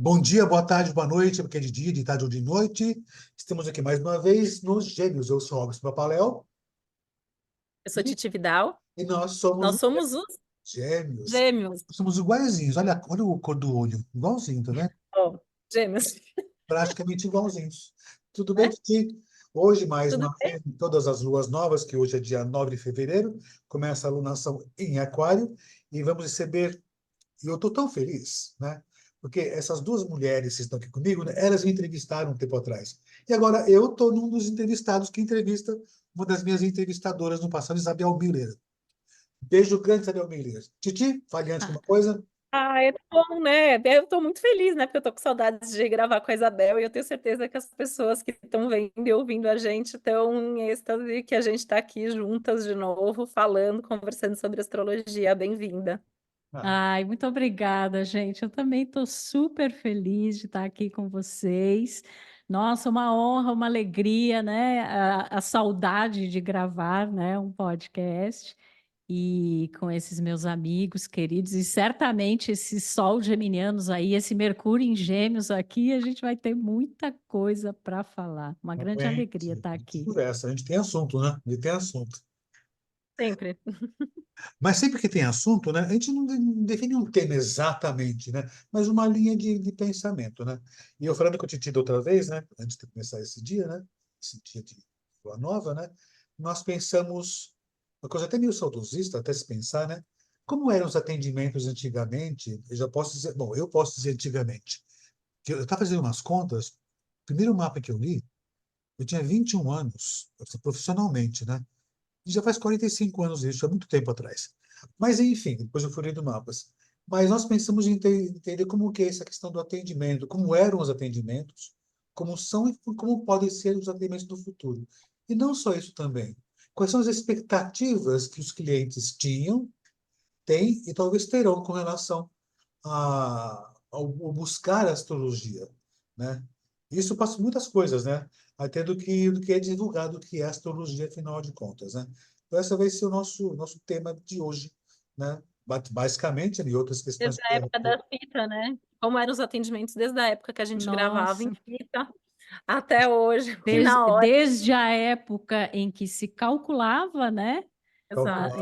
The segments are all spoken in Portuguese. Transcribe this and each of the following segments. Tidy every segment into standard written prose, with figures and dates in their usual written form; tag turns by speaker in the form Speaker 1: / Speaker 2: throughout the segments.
Speaker 1: Bom dia, boa tarde, boa noite, porque é de dia, de tarde ou de noite. Estamos aqui mais uma vez nos Gêmeos. Eu sou Robson Papaléu
Speaker 2: Eu sou
Speaker 1: e,
Speaker 2: Titi Vidal.
Speaker 1: e nós somos
Speaker 2: Nós
Speaker 1: os
Speaker 2: somos os
Speaker 1: Gêmeos.
Speaker 2: gêmeos.
Speaker 1: Somos iguaizinhos. Olha o cor do olho. Igualzinho, tá vendo?
Speaker 2: Ó, gêmeos.
Speaker 1: Praticamente igualzinhos. Tudo bem,
Speaker 2: Né?
Speaker 1: Titi? Hoje, mais
Speaker 2: Tudo
Speaker 1: uma
Speaker 2: bem?
Speaker 1: vez, em todas as luas novas, que hoje é dia 9 de fevereiro, começa a lunação em Aquário e vamos receber. E eu estou tão feliz, né? Porque essas duas mulheres que estão aqui comigo, né, elas me entrevistaram um tempo atrás. E agora eu estou num dos entrevistados que entrevista uma das minhas entrevistadoras no passado, Isabel Miller. Beijo grande, Isabel Miller. Titi, fale antes alguma coisa?
Speaker 2: É bom, né? Eu tô muito feliz, né? Porque eu tô com saudades de gravar com a Isabel e eu tenho certeza que as pessoas que estão vendo e ouvindo a gente estão em êxtase que a gente tá aqui juntas de novo, falando, conversando sobre astrologia. Bem-vinda.
Speaker 1: Ah,
Speaker 3: Ai, muito obrigada, gente. Eu também estou super feliz de estar aqui com vocês. Nossa, uma honra, uma alegria, né? A saudade de gravar, né, um podcast e com esses meus amigos queridos. E certamente esse Sol geminianos aí, esse Mercúrio em Gêmeos aqui, a gente vai ter muita coisa para falar. Uma grande alegria estar
Speaker 1: a gente
Speaker 3: aqui.
Speaker 1: conversa, a gente tem assunto, né? A gente tem assunto.
Speaker 2: Sempre.
Speaker 1: Mas sempre que tem assunto, né, a gente não define um tema exatamente, né, mas uma linha de pensamento, né? E eu falando com a Titi da outra vez, né, antes de começar esse dia, né, esse dia de lua nova, né, nós pensamos, uma coisa até meio saudosista, até se pensar, né, como eram os atendimentos antigamente, eu já posso dizer, bom, eu posso dizer antigamente, que eu estava fazendo umas contas, o primeiro mapa que eu li, eu tinha 21 anos, assim, profissionalmente, né? Já faz 45 anos isso, há muito tempo atrás. Mas, enfim, depois eu fui lendo mapas. Mas nós pensamos em entender como que é essa questão do atendimento, como eram os atendimentos, como são e como podem ser os atendimentos do futuro. E não só isso também. Quais são as expectativas que os clientes tinham, têm e talvez terão com relação ao buscar a astrologia, né? Isso passa muitas coisas, né? Até do que é divulgado, que é a astrologia, afinal de contas, né? Então, essa vai ser o nosso tema de hoje, né? Basicamente, e outras questões
Speaker 2: Desde
Speaker 1: que
Speaker 2: a
Speaker 1: vieram.
Speaker 2: época da fita, né? Como eram os atendimentos desde a época que a gente gravava em
Speaker 3: Nossa.
Speaker 2: fita até hoje, que
Speaker 3: Desde,
Speaker 2: na hora.
Speaker 3: desde a época em que se calculava, né?
Speaker 2: Exato.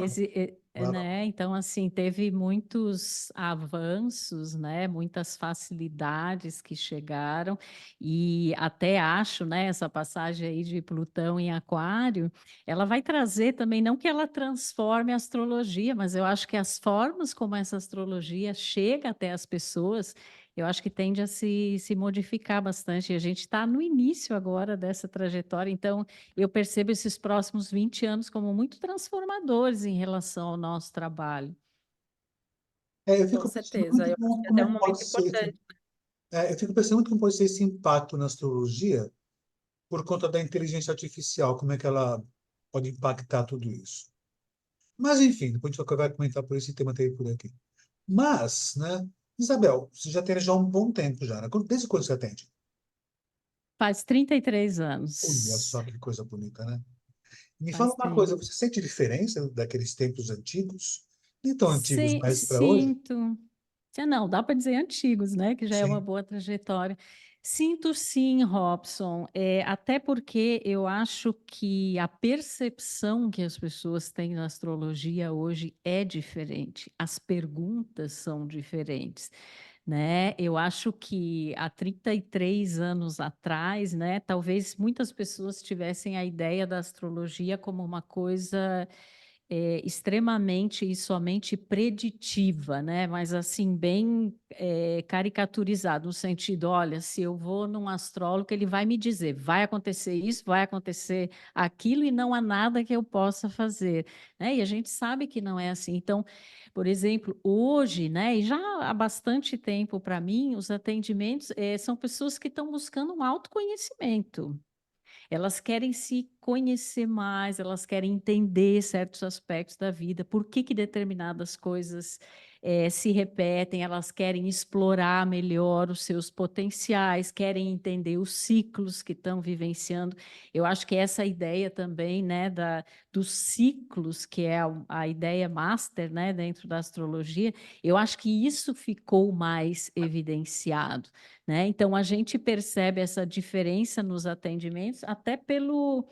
Speaker 3: Né? Então, assim, teve muitos avanços, né? Muitas facilidades que chegaram, e até acho, né, essa passagem aí de Plutão em Aquário, ela vai trazer também, não que ela transforme a astrologia, mas eu acho que as formas como essa astrologia chega até as pessoas, eu acho que tende a se modificar bastante. E a gente está no início agora dessa trajetória, então eu percebo esses próximos 20 anos como muito transformadores em relação ao nosso trabalho.
Speaker 1: Eu
Speaker 2: Com
Speaker 1: fico pensando
Speaker 2: certeza.
Speaker 1: muito
Speaker 2: Eu acho
Speaker 1: como,
Speaker 2: que
Speaker 1: como
Speaker 2: até
Speaker 1: é
Speaker 2: um
Speaker 1: que pode
Speaker 2: momento
Speaker 1: ser,
Speaker 2: importante.
Speaker 1: eu fico pensando muito como pode ser esse impacto na astrologia por conta da inteligência artificial, como é que ela pode impactar tudo isso. Mas, enfim, depois a gente vai comentar por esse tema até por aqui. Mas, né, Isabel, você já tem já um bom tempo já, né? Desde quando você atende?
Speaker 3: Faz 33
Speaker 1: Olha só
Speaker 3: anos.
Speaker 1: que coisa bonita, né? Me fala
Speaker 3: Faz
Speaker 1: uma coisa,
Speaker 3: tempo.
Speaker 1: você sente diferença daqueles tempos antigos? Nem tão antigos, mas para hoje?
Speaker 3: Sinto. Não, dá para dizer antigos, né? Que já é uma
Speaker 1: Sim.
Speaker 3: boa trajetória. Sinto sim, Robson, até porque eu acho que a percepção que as pessoas têm na astrologia hoje é diferente, as perguntas são diferentes, né? Eu acho que há 33 anos atrás, né, talvez muitas pessoas tivessem a ideia da astrologia como uma coisa extremamente e somente preditiva, né? Mas assim, bem caricaturizado, no sentido, olha, se eu vou num astrólogo, ele vai me dizer, vai acontecer isso, vai acontecer aquilo, e não há nada que eu possa fazer, né? E a gente sabe que não é assim. Então, por exemplo, hoje, né, e já há bastante tempo para mim, os atendimentos são pessoas que estão buscando um autoconhecimento. Elas querem se conhecer mais, elas querem entender certos aspectos da vida, por que que determinadas coisas se repetem, elas querem explorar melhor os seus potenciais, querem entender os ciclos que estão vivenciando. Eu acho que essa ideia também, né, dos ciclos, que é a ideia master, né, dentro da astrologia, eu acho que isso ficou mais evidenciado, né? Então, a gente percebe essa diferença nos atendimentos, até pelo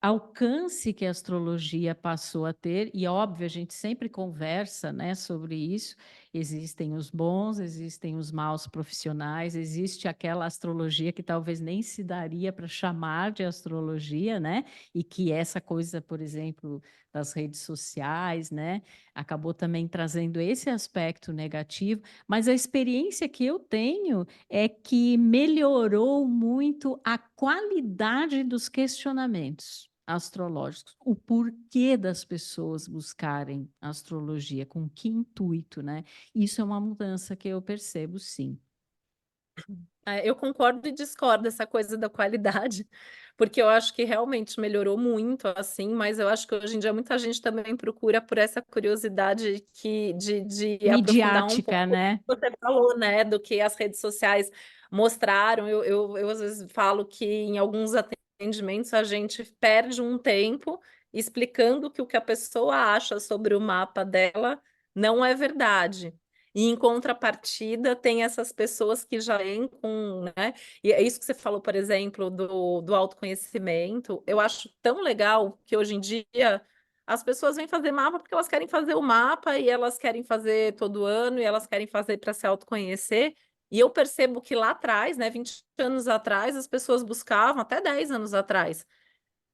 Speaker 3: alcance que a astrologia passou a ter, e óbvio, a gente sempre conversa, né, sobre isso. Existem os bons, existem os maus profissionais, existe aquela astrologia que talvez nem se daria para chamar de astrologia, né? E que essa coisa, por exemplo, das redes sociais, né, acabou também trazendo esse aspecto negativo, mas a experiência que eu tenho é que melhorou muito a qualidade dos questionamentos astrológicos, o porquê das pessoas buscarem astrologia, com que intuito, né? Isso é uma mudança que eu percebo, sim.
Speaker 2: Eu concordo e discordo dessa coisa da qualidade, porque eu acho que realmente melhorou muito, assim, mas eu acho que hoje em dia muita gente também procura por essa curiosidade de aprofundar um pouco
Speaker 3: Midiática,
Speaker 2: o que
Speaker 3: né?
Speaker 2: você falou, né, do que as redes sociais mostraram. Eu às vezes falo que em alguns atendimentos a gente perde um tempo explicando que o que a pessoa acha sobre o mapa dela não é verdade. E em contrapartida, tem essas pessoas que já vêm com, né? E é isso que você falou, por exemplo, do autoconhecimento. Eu acho tão legal que hoje em dia as pessoas vêm fazer mapa porque elas querem fazer o mapa e elas querem fazer todo ano e elas querem fazer para se autoconhecer. E eu percebo que lá atrás, né, 20 anos atrás, as pessoas buscavam, até 10 anos atrás,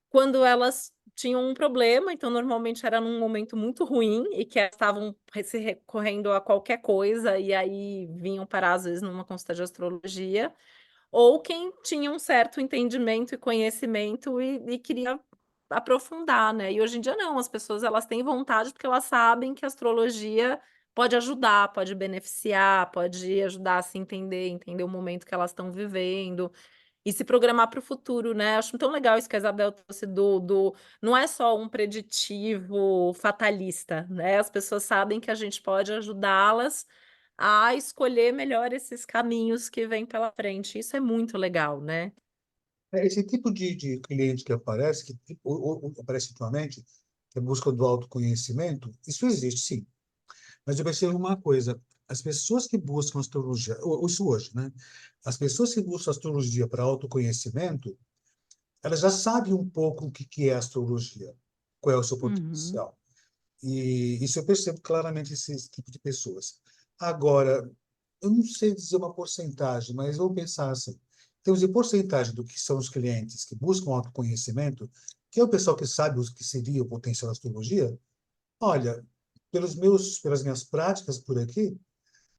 Speaker 2: quando elas tinham um problema, então normalmente era num momento muito ruim e que elas estavam se recorrendo a qualquer coisa e aí vinham parar às vezes numa consulta de astrologia, ou quem tinha um certo entendimento e conhecimento e queria aprofundar, né? E hoje em dia não, as pessoas elas têm vontade porque elas sabem que a astrologia pode ajudar, pode beneficiar, pode ajudar a se entender, entender o momento que elas estão vivendo e se programar para o futuro, né? Acho tão legal isso que a Isabel trouxe não é só um preditivo fatalista, né? As pessoas sabem que a gente pode ajudá-las a escolher melhor esses caminhos que vêm pela frente. Isso é muito legal, né?
Speaker 1: Esse tipo de cliente que aparece, aparece atualmente, que é a busca do autoconhecimento, isso existe, sim. Mas eu percebo uma coisa, as pessoas que buscam astrologia, isso hoje, né? As pessoas que buscam astrologia para autoconhecimento, elas já sabem um pouco o que é astrologia, qual é o seu
Speaker 3: Uhum.
Speaker 1: potencial. E isso eu percebo claramente esse tipo de pessoas. Agora, eu não sei dizer uma porcentagem, mas vou pensar assim. Temos de porcentagem do que são os clientes que buscam autoconhecimento, que é o pessoal que sabe o que seria o potencial da astrologia. Olha, pelas minhas práticas por aqui,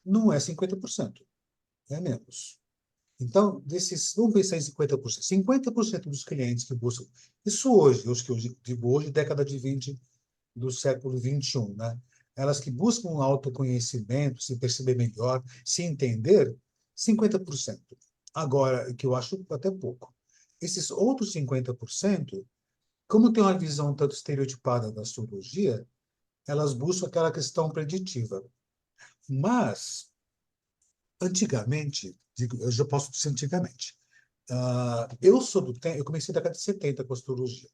Speaker 1: não é 50%, é menos. Então, vamos pensar em 50%. 50% dos clientes que buscam, isso hoje, os que eu digo hoje, década de 20 do século XXI, né? Elas que buscam um autoconhecimento, se perceber melhor, se entender, 50%. Agora, que eu acho até pouco. Esses outros 50%, como tem uma visão tanto estereotipada da astrologia, elas buscam aquela questão preditiva. Mas, antigamente, eu já posso dizer antigamente, eu sou do tempo, eu comecei na década de 70 com astrologia.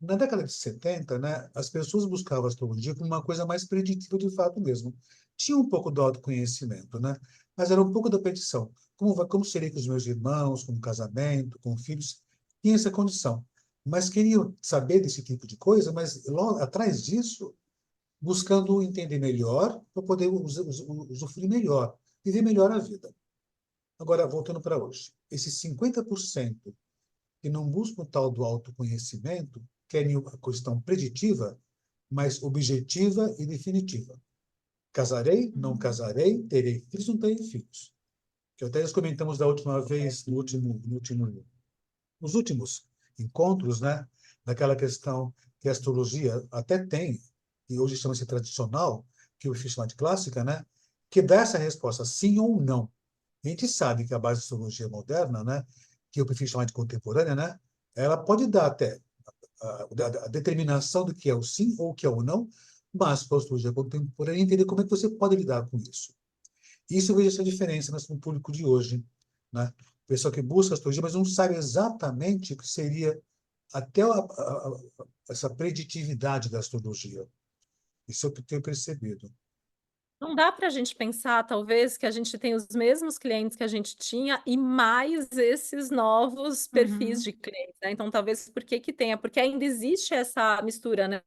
Speaker 1: Na década de 70, né, as pessoas buscavam a astrologia como uma coisa mais preditiva de fato mesmo. Tinha um pouco do autoconhecimento, né? Mas era um pouco da petição. Como seria com os meus irmãos, com o casamento, com filhos? Tinha essa condição. Mas queriam saber desse tipo de coisa, mas logo atrás disso, buscando entender melhor para poder usufruir melhor, viver melhor a vida. Agora, voltando para hoje, esses 50% que não buscam o tal do autoconhecimento, querem uma questão preditiva, mas objetiva e definitiva. Casarei, não casarei, terei filhos, não terei filhos. Que até nós comentamos da última vez, nos últimos encontros, né? Daquela questão que a astrologia até tem, e hoje chama-se tradicional, que eu fiz chamar de clássica, né? Que dá essa resposta sim ou não. A gente sabe que a base da astrologia moderna, né? Que eu prefiro chamar de contemporânea, né? Ela pode dar até a determinação do que é o sim ou o que é o não, básico para a astrologia contemporânea e entender como é que você pode lidar com isso. Isso eu vejo essa diferença no público de hoje, né? O pessoal que busca astrologia, mas não sabe exatamente o que seria até essa preditividade da astrologia. Isso é o que eu tenho percebido.
Speaker 2: Não dá para a gente pensar, talvez, que a gente tem os mesmos clientes que a gente tinha e mais esses novos perfis
Speaker 3: Uhum.
Speaker 2: de clientes, né? Então, talvez por que que tenha? Porque ainda existe essa mistura, né?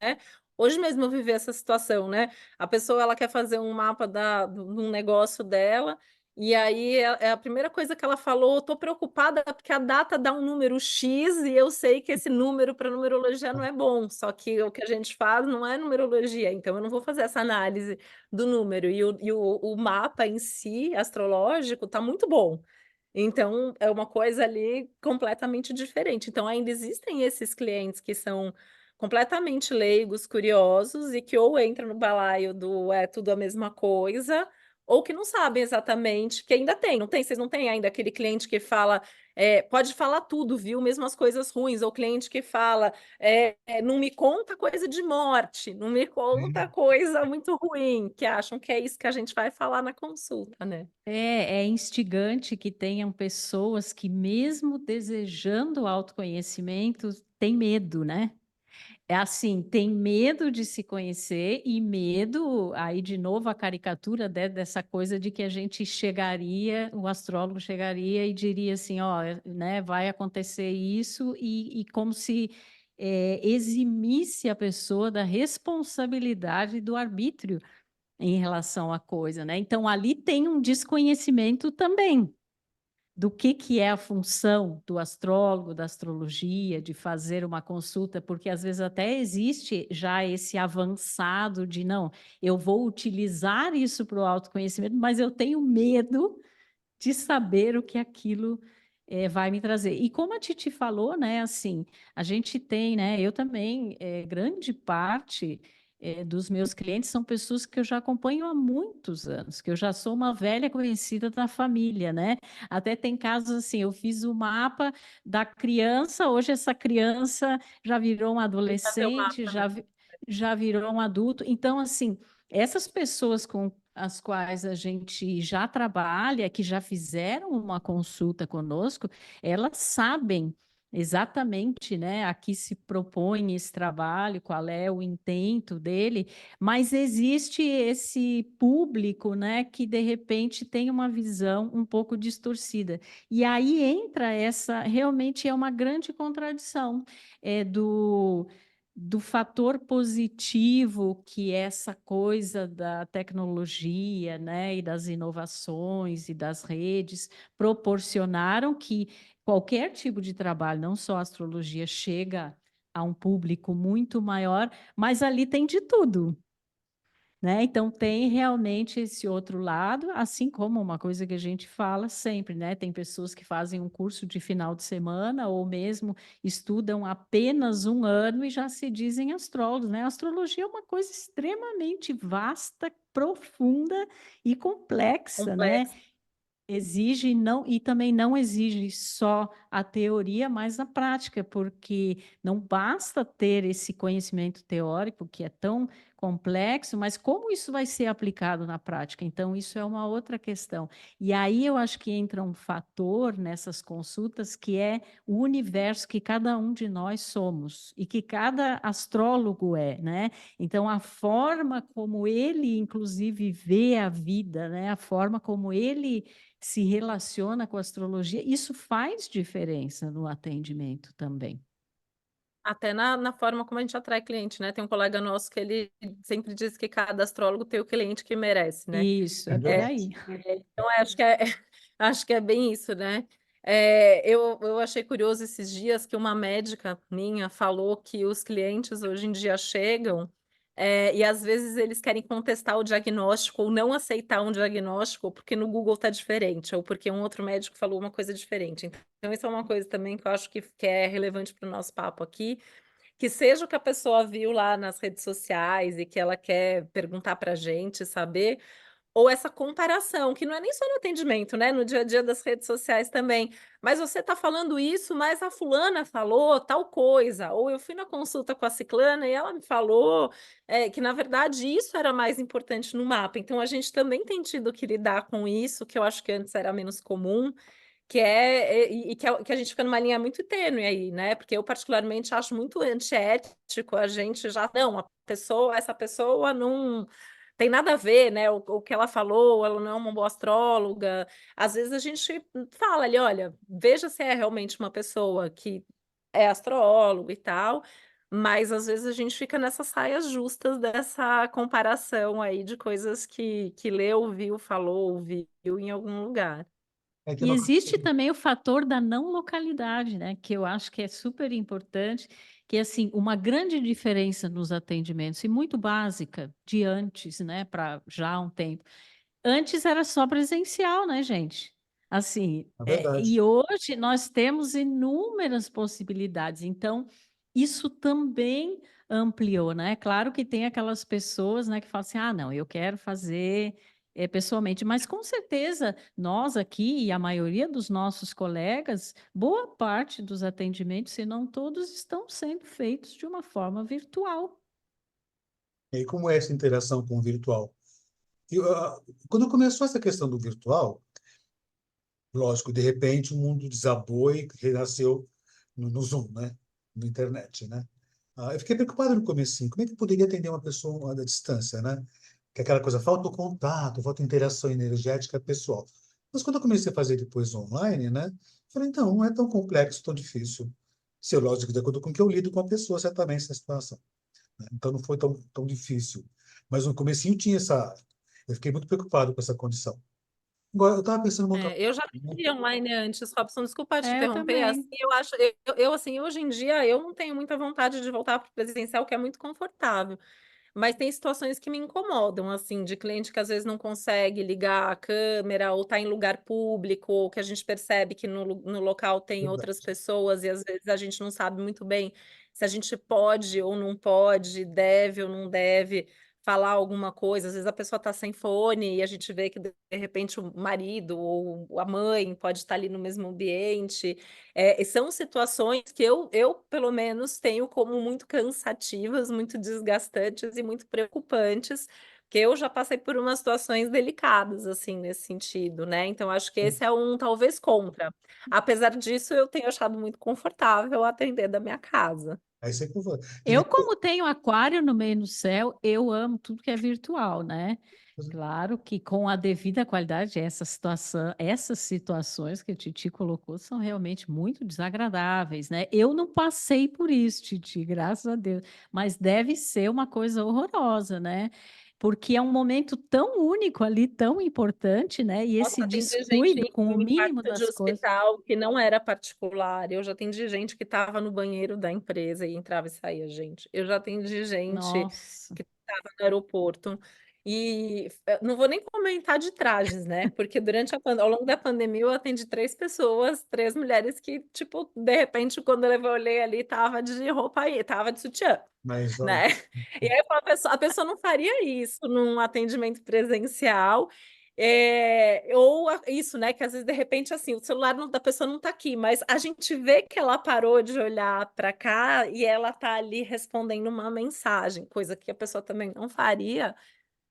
Speaker 2: Hoje mesmo eu vivi essa situação, né? A pessoa ela quer fazer um mapa de um negócio dela, e aí é a primeira coisa que ela falou: estou preocupada porque a data dá um número X e eu sei que esse número para numerologia não é bom. Só que o que a gente faz não é numerologia, então eu não vou fazer essa análise do número e o mapa em si, astrológico, está muito bom. Então, é uma coisa ali completamente diferente. Então, ainda existem esses clientes que são completamente leigos, curiosos e que ou entram no balaio do é tudo a mesma coisa, ou que não sabem exatamente, que ainda tem, não tem? Vocês não têm ainda aquele cliente que fala, pode falar tudo, viu? Mesmo as coisas ruins, ou cliente que fala, não me conta coisa de morte, não me conta
Speaker 1: Sim.
Speaker 2: coisa muito ruim, que acham que é isso que a gente vai falar na consulta, né?
Speaker 3: É instigante que tenham pessoas que, mesmo desejando autoconhecimento, têm medo, né? É assim, tem medo de se conhecer e medo, aí de novo a caricatura dessa coisa de que a gente chegaria, o astrólogo chegaria e diria assim, ó, né, vai acontecer isso e como se eximisse a pessoa da responsabilidade do arbítrio em relação à coisa, né? Então ali tem um desconhecimento também do que é a função do astrólogo, da astrologia, de fazer uma consulta, porque às vezes até existe já esse avançado de não, eu vou utilizar isso para o autoconhecimento, mas eu tenho medo de saber o que aquilo vai me trazer. E como a Titi falou, né, assim, a gente tem, né, eu também, grande parte dos meus clientes são pessoas que eu já acompanho há muitos anos, que eu já sou uma velha conhecida da família, né? Até tem casos assim, eu fiz o mapa da criança, hoje essa criança já virou um
Speaker 2: Já teu
Speaker 3: adolescente,
Speaker 2: mapa, né?
Speaker 3: já virou um adulto. Então, assim, essas pessoas com as quais a gente já trabalha, que já fizeram uma consulta conosco, elas sabem exatamente, né, a que se propõe esse trabalho, qual é o intento dele, mas existe esse público, né, que de repente tem uma visão um pouco distorcida. E aí entra essa, realmente é uma grande contradição do fator positivo que essa coisa da tecnologia, né, e das inovações e das redes proporcionaram que qualquer tipo de trabalho, não só a astrologia, chega a um público muito maior, mas ali tem de tudo. Né? Então, tem realmente esse outro lado, assim como uma coisa que a gente fala sempre, né? Tem pessoas que fazem um curso de final de semana ou mesmo estudam apenas um ano e já se dizem astrólogos, né? A astrologia é uma coisa extremamente vasta, profunda e complexa, né?
Speaker 2: Complexo.
Speaker 3: Exige não e também não exige só a teoria, mas a prática, porque não basta ter esse conhecimento teórico que é tão complexo, mas como isso vai ser aplicado na prática? Então, isso é uma outra questão. E aí eu acho que entra um fator nessas consultas que é o universo que cada um de nós somos e que cada astrólogo é, né? Então, a forma como ele, inclusive, vê a vida, né? A forma como ele se relaciona com a astrologia, isso faz diferença no atendimento também.
Speaker 2: Até na forma como a gente atrai cliente, né? Tem um colega nosso que ele sempre diz que cada astrólogo tem o cliente que merece, né?
Speaker 3: Isso,
Speaker 1: É
Speaker 3: é por
Speaker 1: verdade.
Speaker 3: aí.
Speaker 2: Então, acho que é bem isso, né? Eu achei curioso esses dias que uma médica minha falou que os clientes hoje em dia chegam e às vezes eles querem contestar o diagnóstico ou não aceitar um diagnóstico porque no Google está diferente ou porque um outro médico falou uma coisa diferente. Então, isso é uma coisa também que eu acho que é relevante para o nosso papo aqui, que seja o que a pessoa viu lá nas redes sociais e que ela quer perguntar para a gente, saber. ou essa comparação, que não é nem só no atendimento, né, no dia a dia das redes sociais também. Mas você está falando isso, mas a fulana falou tal coisa, ou eu fui na consulta com a ciclana e ela me falou, que na verdade isso era mais importante no mapa. Então a gente também tem tido que lidar com isso, que eu acho que antes era menos comum, que que a gente fica numa linha muito tênue aí, né, porque eu particularmente acho muito antiético a gente já não, essa pessoa não tem nada a ver, né, o que ela falou, ela não é uma boa astróloga. Às vezes a gente fala ali: "Olha, veja se é realmente uma pessoa que é astrólogo e tal", mas às vezes a gente fica nessas saias justas dessa comparação aí de coisas que leu, viu, falou, ouviu em algum lugar.
Speaker 1: Tem
Speaker 3: E
Speaker 1: uma coisa
Speaker 3: existe também o fator da não localidade, né, que eu acho que é super importante, que assim, uma grande diferença nos atendimentos, e muito básica, de antes, né, para já há um tempo. Antes era só presencial, né, gente? Assim,
Speaker 1: é verdade.
Speaker 3: e hoje nós temos inúmeras possibilidades, então isso também ampliou, né? Claro que tem aquelas pessoas, né, que falam assim: "Ah, não, eu quero fazer, pessoalmente", mas com certeza nós aqui e a maioria dos nossos colegas, boa parte dos atendimentos, se não todos, estão sendo feitos de uma forma virtual.
Speaker 1: E aí, como é essa interação com o virtual? Quando começou essa questão do virtual, lógico, de repente o mundo desabou e renasceu no Zoom, né? Na internet, né? Eu fiquei preocupado no comecinho. Como é que eu poderia atender uma pessoa à distância, né? Que é aquela coisa, falta o contato, falta a interação energética pessoal. Mas quando eu comecei a fazer depois online, né? Falei, então, não é tão complexo, tão difícil. Se lógico, de acordo com o que eu lido com a pessoa, certamente, essa situação, né? Então não foi tão difícil. Mas no comecinho tinha essa... Eu fiquei muito preocupado com essa condição. Agora, eu estava pensando em uma outra
Speaker 2: Eu já
Speaker 1: coisa, né?
Speaker 2: atendi online antes, Robson, desculpa te
Speaker 3: É, eu
Speaker 2: interromper, assim,
Speaker 3: também.
Speaker 2: eu acho assim, hoje em dia, eu não tenho muita vontade de voltar para o presencial, que é muito confortável, mas tem situações que me incomodam, assim, de cliente que às vezes não consegue ligar a câmera ou está em lugar público, ou que a gente percebe que no local tem outras
Speaker 1: Verdade.
Speaker 2: pessoas e às vezes a gente não sabe muito bem se a gente pode ou não pode, deve ou não deve falar alguma coisa. Às vezes a pessoa está sem fone e a gente vê que de repente o marido ou a mãe pode estar ali no mesmo ambiente. E são situações que eu, pelo menos, tenho como muito cansativas, muito desgastantes e muito preocupantes, porque eu já passei por umas situações delicadas, assim, nesse sentido, né? Então, acho que esse é um talvez contra. Apesar disso, eu tenho achado muito confortável atender da minha casa.
Speaker 1: Aí você concorda.
Speaker 3: Eu, como tenho aquário no meio do céu, eu amo tudo que é virtual, né? Claro que com a devida qualidade, essas situações que a Titi colocou são realmente muito desagradáveis, né? Eu não passei por isso, Titi, graças a Deus, mas deve ser uma coisa horrorosa, né? Porque é um momento tão único ali, tão importante, né? E esse
Speaker 2: Nossa, atendi gente
Speaker 3: descuido com o
Speaker 2: em
Speaker 3: mínimo
Speaker 2: quarto de
Speaker 3: das coisas.
Speaker 2: hospital que não era particular. Eu já atendi gente que estava no banheiro da empresa e entrava e saía, gente. Eu já atendi gente
Speaker 3: Nossa.
Speaker 2: que estava no aeroporto. E não vou nem comentar de trajes, né? Porque ao longo da pandemia eu atendi 3 pessoas, 3 mulheres que, tipo, de repente, quando eu olhei ali, tava de roupa aí, tava de sutiã,
Speaker 1: Mas, olha,
Speaker 2: né? E aí a pessoa não faria isso num atendimento presencial, ou isso, né, que às vezes, de repente, assim, o celular da pessoa não está aqui, mas a gente vê que ela parou de olhar para cá e ela está ali respondendo uma mensagem, coisa que a pessoa também não faria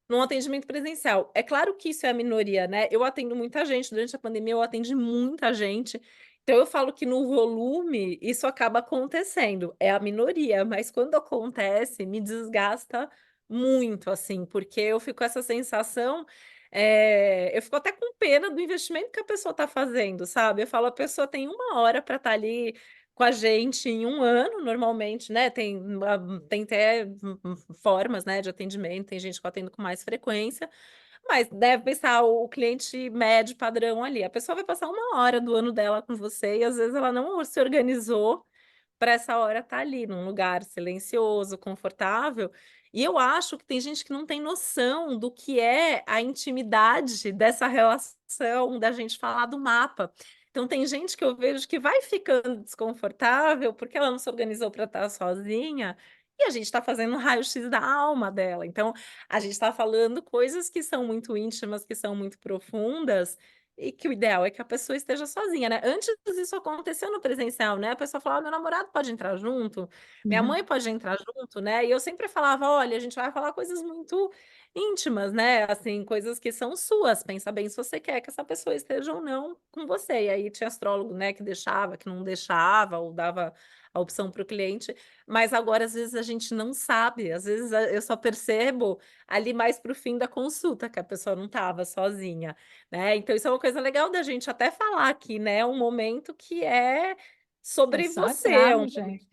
Speaker 2: num atendimento presencial. É claro que isso é a minoria, né? Eu atendo muita gente, durante a pandemia eu atendi muita gente, então eu falo que no volume isso acaba acontecendo, é a minoria, mas quando acontece me desgasta muito, assim, porque eu fico com essa sensação, eu fico até com pena do investimento que a pessoa está fazendo, sabe? Eu falo, a pessoa tem 1 hora para estar ali com a gente em um ano, normalmente, né? Tem até formas, né, de atendimento, tem gente que eu atendo com mais frequência, mas deve pensar o cliente médio padrão ali. A pessoa vai passar 1 hora do ano dela com você e às vezes ela não se organizou para essa hora estar ali, num lugar silencioso, confortável. E eu acho que tem gente que não tem noção do que é a intimidade dessa relação, da gente falar do mapa. Então, tem gente que eu vejo que vai ficando desconfortável porque ela não se organizou para estar sozinha e a gente está fazendo um raio-x da alma dela. Então, a gente está falando coisas que são muito íntimas, que são muito profundas, e que o ideal é que a pessoa esteja sozinha, né? Antes isso aconteceu no presencial, né? A pessoa falava: meu namorado pode entrar junto, minha
Speaker 3: Uhum.
Speaker 2: mãe pode entrar junto, né? E eu sempre falava: olha, a gente vai falar coisas muito íntimas, né? Assim, coisas que são suas. Pensa bem se você quer que essa pessoa esteja ou não com você. E aí tinha astrólogo, né, que deixava, que não deixava, ou dava a opção para o cliente. Mas agora, às vezes, a gente não sabe. Às vezes eu só percebo ali mais para o fim da consulta que a pessoa não estava sozinha, né? Então, isso é uma coisa legal da gente até falar aqui, né? Um momento que é
Speaker 3: É
Speaker 2: sobre você, é
Speaker 3: sagrado,
Speaker 2: um
Speaker 3: gente.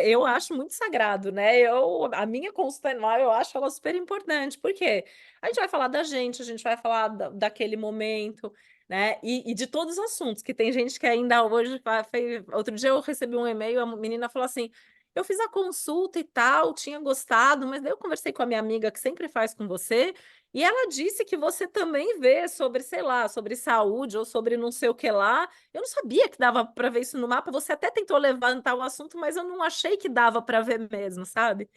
Speaker 2: eu acho muito sagrado, né? A minha consulta anual, eu acho ela super importante, porque a gente vai falar da gente, a gente vai falar daquele momento, né? E de todos os assuntos, que tem gente que ainda hoje outro dia eu recebi um e-mail, a menina falou assim: eu fiz a consulta e tal, tinha gostado, mas daí eu conversei com a minha amiga que sempre faz com você, e ela disse que você também vê sobre, sei lá, sobre saúde ou sobre não sei o que lá. Eu não sabia que dava para ver isso no mapa. Você até tentou levantar o assunto, mas eu não achei que dava para ver mesmo, sabe?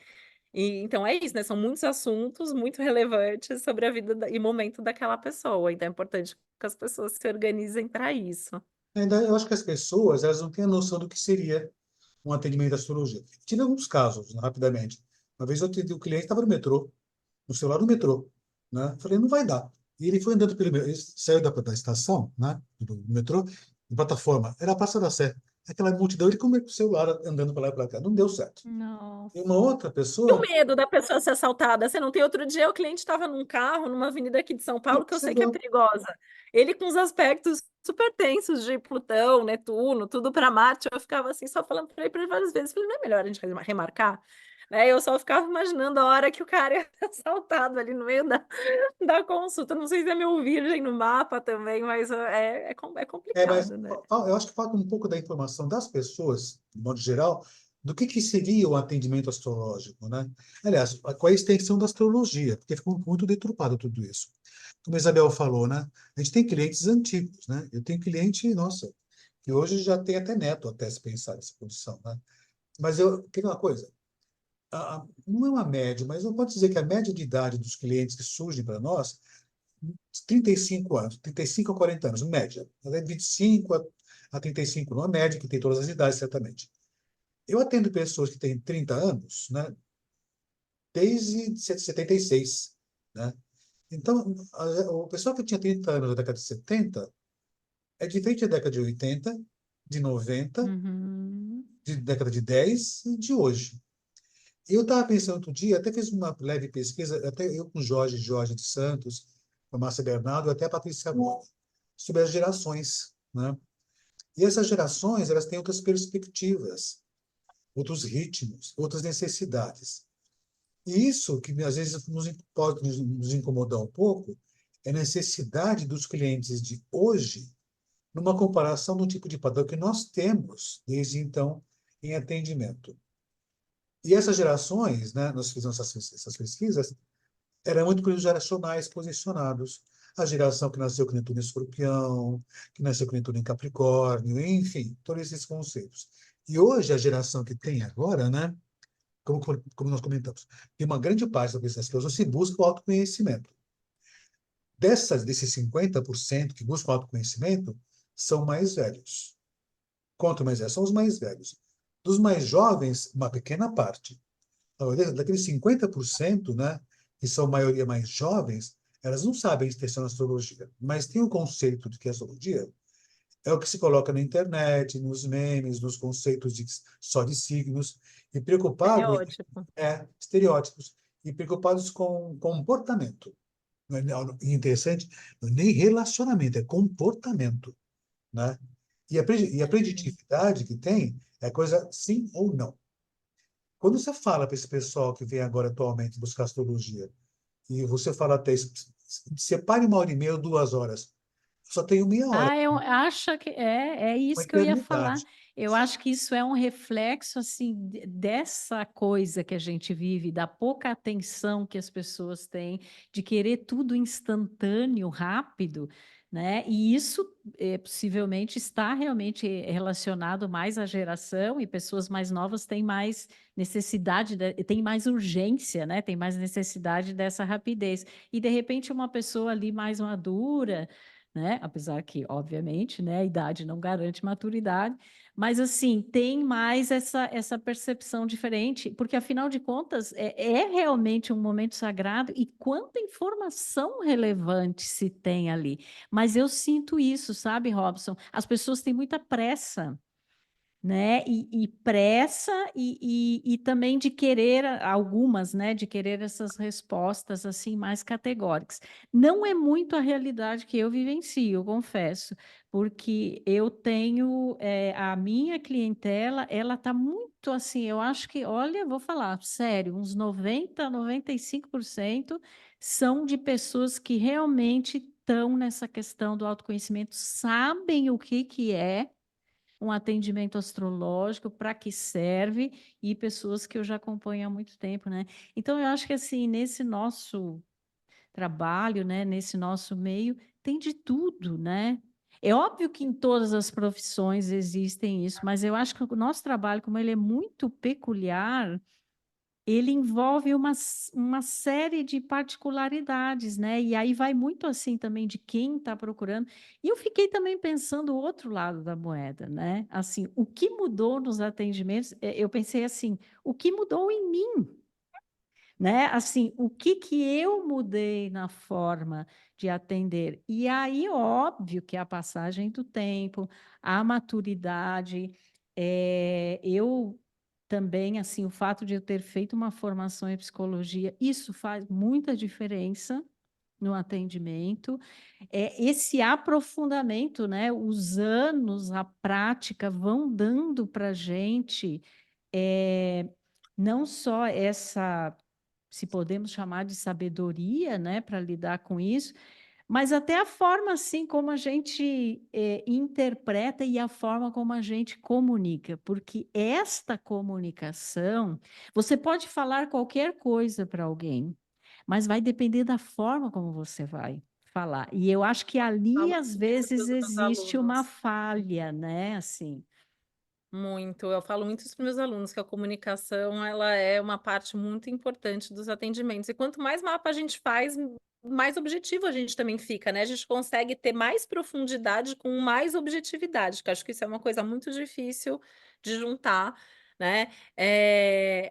Speaker 2: E então é isso, né? São muitos assuntos muito relevantes sobre a vida e momento daquela pessoa. Então é importante que as pessoas se organizem para isso.
Speaker 1: Ainda eu acho que as pessoas, elas não têm a noção do que seria um atendimento de astrologia. Tive alguns casos, né, rapidamente. Uma vez eu atendi um cliente, estava no metrô, no celular no metrô, né? Falei, não vai dar. E ele foi andando pelo ele saiu da estação, né, do metrô, de plataforma, era a Praça da Sé. Aquela multidão, ele com o celular andando para lá e para cá. Não deu certo. E uma
Speaker 3: Nossa.
Speaker 1: outra
Speaker 2: E o
Speaker 1: pessoa,
Speaker 2: medo da pessoa ser assaltada? Você não tem outro dia, o cliente estava num carro, numa avenida aqui de São Paulo, que eu sei que é
Speaker 1: chegou.
Speaker 2: perigosa. Ele com os aspectos super tensos de Plutão, Netuno, tudo para Marte, eu ficava assim, só falando para ele várias vezes. Falei, não é melhor a gente remarcar? Né? Eu só ficava imaginando a hora que o cara ia ser assaltado ali no meio da consulta. Não sei se é meu virgem no mapa também, mas é
Speaker 1: Mas
Speaker 2: complicado, né?
Speaker 1: eu acho que falta um pouco da informação das pessoas, de modo geral, do que seria o atendimento astrológico, né? Aliás, qual é a extensão da astrologia, porque ficou muito deturpado tudo isso. Como a Isabel falou, né? A gente tem clientes antigos, né? Eu tenho cliente, nossa, que hoje já tem até neto, até se pensar nessa condição, né? Mas eu, tem uma coisa, não é uma média, mas eu posso dizer que a média de idade dos clientes que surgem para nós 35 anos, 35 a 40 anos, média. Até 25 a 35, não é média, que tem todas as idades, certamente. Eu atendo pessoas que têm 30 anos, né, desde 76, né? Então, o pessoal que tinha 30 anos na década de 70 é diferente da década de 80, de 90,
Speaker 3: Uhum.
Speaker 1: de década de 10 e de hoje. Eu estava pensando outro dia, até fiz uma leve pesquisa, até eu com Jorge de Santos, com a Márcia Bernardo, até a Patrícia Gomes, sobre as gerações, né? E essas gerações, elas têm outras perspectivas, outros ritmos, outras necessidades. E isso que às vezes pode nos incomodar um pouco é a necessidade dos clientes de hoje numa comparação do tipo de padrão que nós temos desde então em atendimento. E essas gerações, né, nós fizemos essas pesquisas, eram muito geracionais posicionados. A geração que nasceu com Netuno em Escorpião, que nasceu com Netuno em Capricórnio, enfim, todos esses conceitos. E hoje, a geração que tem agora, né, como nós comentamos, tem uma grande parte dessas pessoas se busca o autoconhecimento. Desses 50% que buscam autoconhecimento, são mais velhos. Quanto mais velhos? São os mais velhos. Dos mais jovens, uma pequena parte. Daqueles 50%, né, que são a maioria mais jovens, elas não sabem extensão da astrologia, mas tem o conceito de que a astrologia é o que se coloca na internet, nos memes, nos conceitos só de signos, e preocupado
Speaker 2: Estereótipo.
Speaker 1: estereótipos, e preocupados com comportamento. E interessante, não é nem relacionamento, é comportamento, né? E a preditividade que tem é coisa sim ou não. Quando você fala para esse pessoal que vem agora atualmente buscar astrologia, e você fala até, separe 1 hora e meia ou 2 horas, só tenho meia hora,
Speaker 3: Ah, eu acho que é
Speaker 1: uma
Speaker 3: isso que eu ia falar.
Speaker 1: eternidade.
Speaker 3: Eu acho que isso é um reflexo assim dessa coisa que a gente vive, da pouca atenção que as pessoas têm, de querer tudo instantâneo, rápido, né? E isso possivelmente está realmente relacionado mais à geração, e pessoas mais novas têm mais necessidade, têm mais urgência, né? Tem mais necessidade dessa rapidez. E de repente uma pessoa ali mais madura, né? Apesar que, obviamente, né, a idade não garante maturidade, mas assim, tem mais essa percepção diferente, porque afinal de contas é realmente um momento sagrado, e quanta informação relevante se tem ali. Mas eu sinto isso, sabe, Robson? As pessoas têm muita pressa, né? E pressa e também de querer algumas, né? De querer essas respostas assim mais categóricas. Não é muito a realidade que eu vivencio, eu confesso, porque eu tenho a minha clientela, ela está muito assim. Eu acho que, olha, vou falar sério, uns 95% são de pessoas que realmente estão nessa questão do autoconhecimento, sabem o que é um atendimento astrológico, para que serve, e pessoas que eu já acompanho há muito tempo, né? Então, eu acho que, assim, nesse nosso trabalho, né, nesse nosso meio, tem de tudo, né? É óbvio que em todas as profissões existem isso, mas eu acho que o nosso trabalho, como ele é muito peculiar, ele envolve uma série de particularidades, né? E aí vai muito assim também de quem está procurando. E eu fiquei também pensando o outro lado da moeda, né? Assim, o que mudou nos atendimentos? Eu pensei assim, o que mudou em mim, né? Assim, o que eu mudei na forma de atender? E aí, óbvio que a passagem do tempo, a maturidade, eu também, assim, o fato de eu ter feito uma formação em psicologia, isso faz muita diferença no atendimento. Esse aprofundamento, né? Os anos, a prática vão dando para a gente não só essa, se podemos chamar de sabedoria, né, para lidar com isso, mas até a forma assim como a gente interpreta e a forma como a gente comunica, porque esta comunicação, você pode falar qualquer coisa para alguém, mas vai depender da forma como você vai falar. E eu acho que ali,
Speaker 2: Falo
Speaker 3: às
Speaker 2: isso para
Speaker 3: vezes,
Speaker 2: os meus
Speaker 3: existe uma
Speaker 2: alunos.
Speaker 3: falha, né? Assim,
Speaker 2: Muito. Eu falo muito isso para meus alunos, que a comunicação ela é uma parte muito importante dos atendimentos. E quanto mais mapa a gente faz, mais objetivo a gente também fica, né? A gente consegue ter mais profundidade com mais objetividade, que eu acho que isso é uma coisa muito difícil de juntar, né?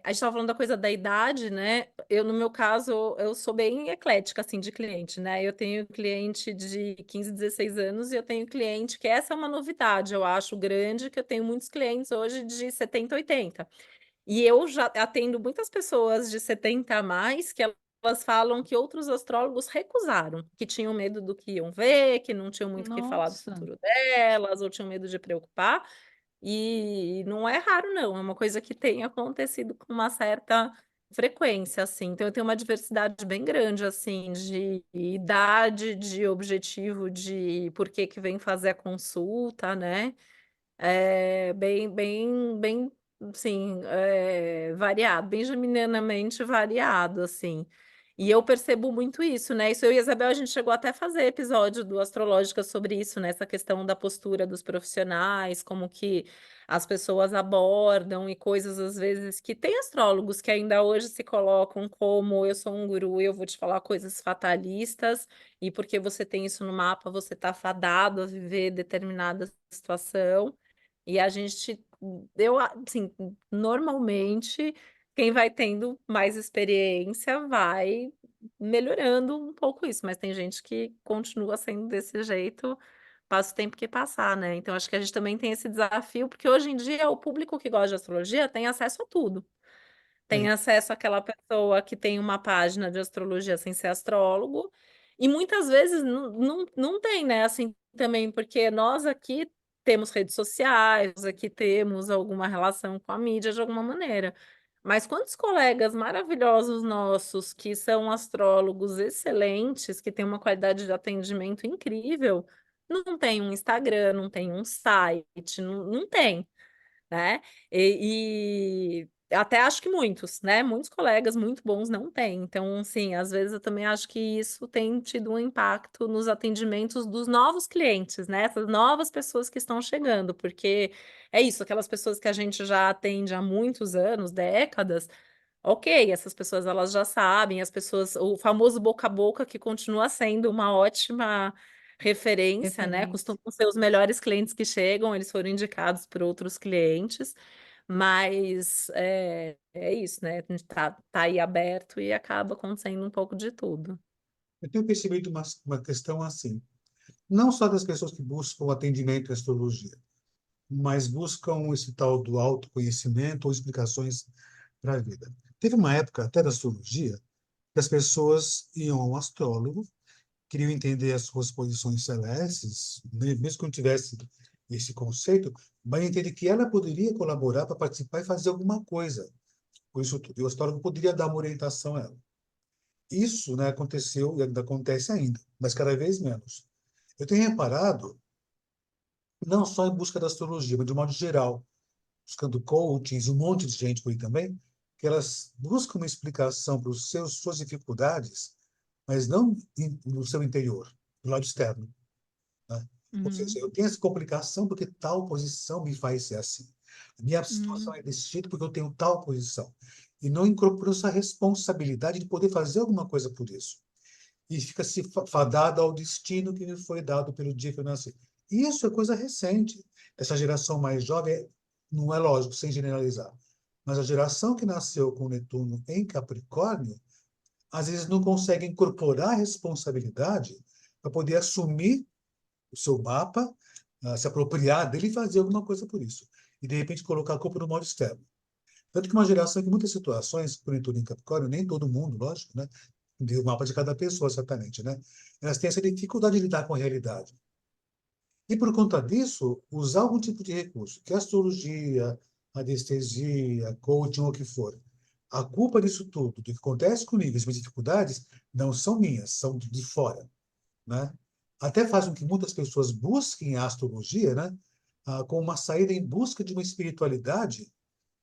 Speaker 2: A gente estava falando da coisa da idade, né? Eu, no meu caso, eu sou bem eclética, assim, de cliente, né? Eu tenho cliente de 15, 16 anos e eu tenho cliente que essa é uma novidade, eu acho grande, que eu tenho muitos clientes hoje de 70, 80. E eu já atendo muitas pessoas de 70 a mais que elas falam que outros astrólogos recusaram, que tinham medo do que iam ver, que não tinham muito o que falar do
Speaker 3: nossa,
Speaker 2: futuro delas, ou tinham medo de preocupar. E não é raro, não, é uma coisa que tem acontecido com uma certa frequência, assim. Então, eu tenho uma diversidade bem grande, assim, de idade, de objetivo, de por que que vem fazer a consulta, né? Bem, sim, variado, bem geminianamente variado, assim. E eu percebo muito isso, né? Isso eu e a Isabel, a gente chegou até a fazer episódio do Astrológica sobre isso, né? Essa questão da postura dos profissionais, como que as pessoas abordam e coisas, às vezes, que tem astrólogos que ainda hoje se colocam como eu sou um guru e eu vou te falar coisas fatalistas, e porque você tem isso no mapa, você está fadado a viver determinada situação. E a gente, assim, normalmente, quem vai tendo mais experiência vai melhorando um pouco isso, mas tem gente que continua sendo desse jeito, passa o tempo que passar, né? Então, acho que a gente também tem esse desafio, porque hoje em dia o público que gosta de astrologia tem acesso a tudo. Tem
Speaker 1: Tem.
Speaker 2: acesso àquela pessoa que tem uma página de astrologia sem ser astrólogo, e muitas vezes não tem, né? Assim também, porque nós aqui temos redes sociais, nós aqui temos alguma relação com a mídia de alguma maneira. Mas quantos colegas maravilhosos nossos que são astrólogos excelentes, que têm uma qualidade de atendimento incrível, não tem um Instagram, não tem um site, não tem, né? até acho que muitos, né? Muitos colegas muito bons não têm. Então, assim, às vezes eu também acho que isso tem tido um impacto nos atendimentos dos novos clientes, né? Essas novas pessoas que estão chegando, porque é isso, aquelas pessoas que a gente já atende há muitos anos, décadas, ok, essas pessoas elas já sabem, as pessoas, o famoso boca a boca que continua sendo uma ótima referência, né?
Speaker 3: Referência.
Speaker 2: Costumam ser os melhores clientes que chegam, eles foram indicados por outros clientes. Mas é isso, né? A gente tá aí aberto e acaba acontecendo um pouco de tudo.
Speaker 1: Eu tenho percebido uma questão assim, não só das pessoas que buscam atendimento em astrologia, mas buscam esse tal do autoconhecimento ou explicações para a vida. Teve uma época, até da astrologia, que as pessoas iam ao astrólogo, queriam entender as suas posições celestes, mesmo que não tivesse esse conceito, mas entender que ela poderia colaborar para participar e fazer alguma coisa. Por isso, o astrólogo poderia dar uma orientação a ela. Isso, né, aconteceu e ainda acontece ainda, mas cada vez menos. Eu tenho reparado, não só em busca da astrologia, mas de um modo geral, buscando coachings, um monte de gente por aí também, que elas buscam uma explicação para suas dificuldades, mas não no seu interior, do lado externo, né? Ou seja,
Speaker 3: Uhum.
Speaker 1: eu tenho essa complicação porque tal posição me faz ser assim. A minha situação
Speaker 3: Uhum.
Speaker 1: é desse jeito porque eu tenho tal posição. E não incorporo essa responsabilidade de poder fazer alguma coisa por isso. E fica se fadada ao destino que me foi dado pelo dia que eu nasci. Isso é coisa recente. Essa geração mais jovem, não é lógico, sem generalizar, mas a geração que nasceu com Netuno em Capricórnio, às vezes não consegue incorporar a responsabilidade para poder assumir o seu mapa, se apropriar dele e fazer alguma coisa por isso. E, de repente, colocar a culpa no modo externo. Tanto que uma geração que, em muitas situações, por Netuno em Capricórnio, nem todo mundo, lógico, né? O mapa de cada pessoa, certamente, né? Elas têm essa dificuldade de lidar com a realidade. E, por conta disso, usar algum tipo de recurso, que é astrologia, anestesia, coaching, ou o que for. A culpa disso tudo, do que acontece comigo, as minhas dificuldades, não são minhas, são de fora, né? Até faz com que muitas pessoas busquem a astrologia, né? Como uma saída em busca de uma espiritualidade,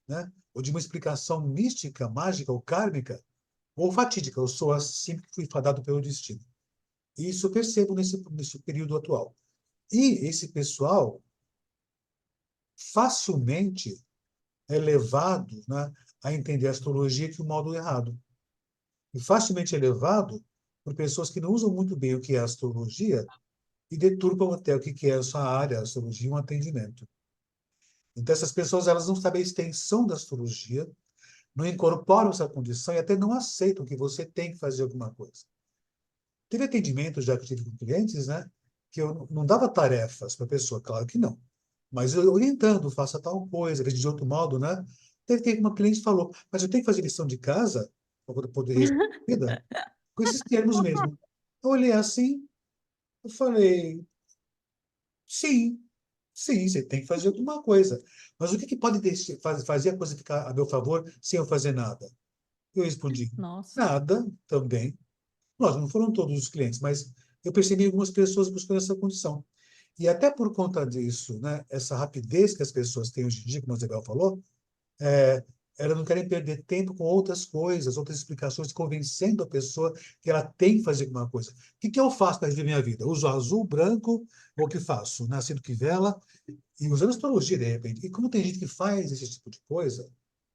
Speaker 1: né? Ou de uma explicação mística, mágica ou kármica, ou fatídica. Eu sou assim que fui fadado pelo destino. E isso eu percebo nesse período atual. E esse pessoal facilmente é levado, né, a entender a astrologia de um modo errado. E facilmente é levado por pessoas que não usam muito bem o que é a astrologia e deturpam até o que é essa área, a astrologia, um atendimento. Então, essas pessoas elas não sabem a extensão da astrologia, não incorporam essa condição e até não aceitam que você tem que fazer alguma coisa. Teve atendimento já que eu tive com clientes, né? Que eu não dava tarefas para a pessoa, claro que não. Mas eu orientando, faça tal coisa, de outro modo, né? Teve uma cliente que falou, mas eu tenho que fazer lição de casa para poder resolver a vida? Com esses termos mesmo. Eu olhei assim, eu falei, sim, sim, você tem que fazer alguma coisa. Mas o que pode fazer a coisa ficar a meu favor sem eu fazer nada? Eu respondi,
Speaker 3: Nossa.
Speaker 1: nada também. Lógico, não foram todos os clientes, mas eu percebi algumas pessoas buscando essa condição. E até por conta disso, né, essa rapidez que as pessoas têm hoje em dia, como a Isabel falou, é, elas não querem perder tempo com outras coisas, outras explicações, convencendo a pessoa que ela tem que fazer alguma coisa. O que eu faço para viver minha vida? Uso azul, branco, ou o que faço? Nascido que vela, e usando astrologia, de repente. E como tem gente que faz esse tipo de coisa,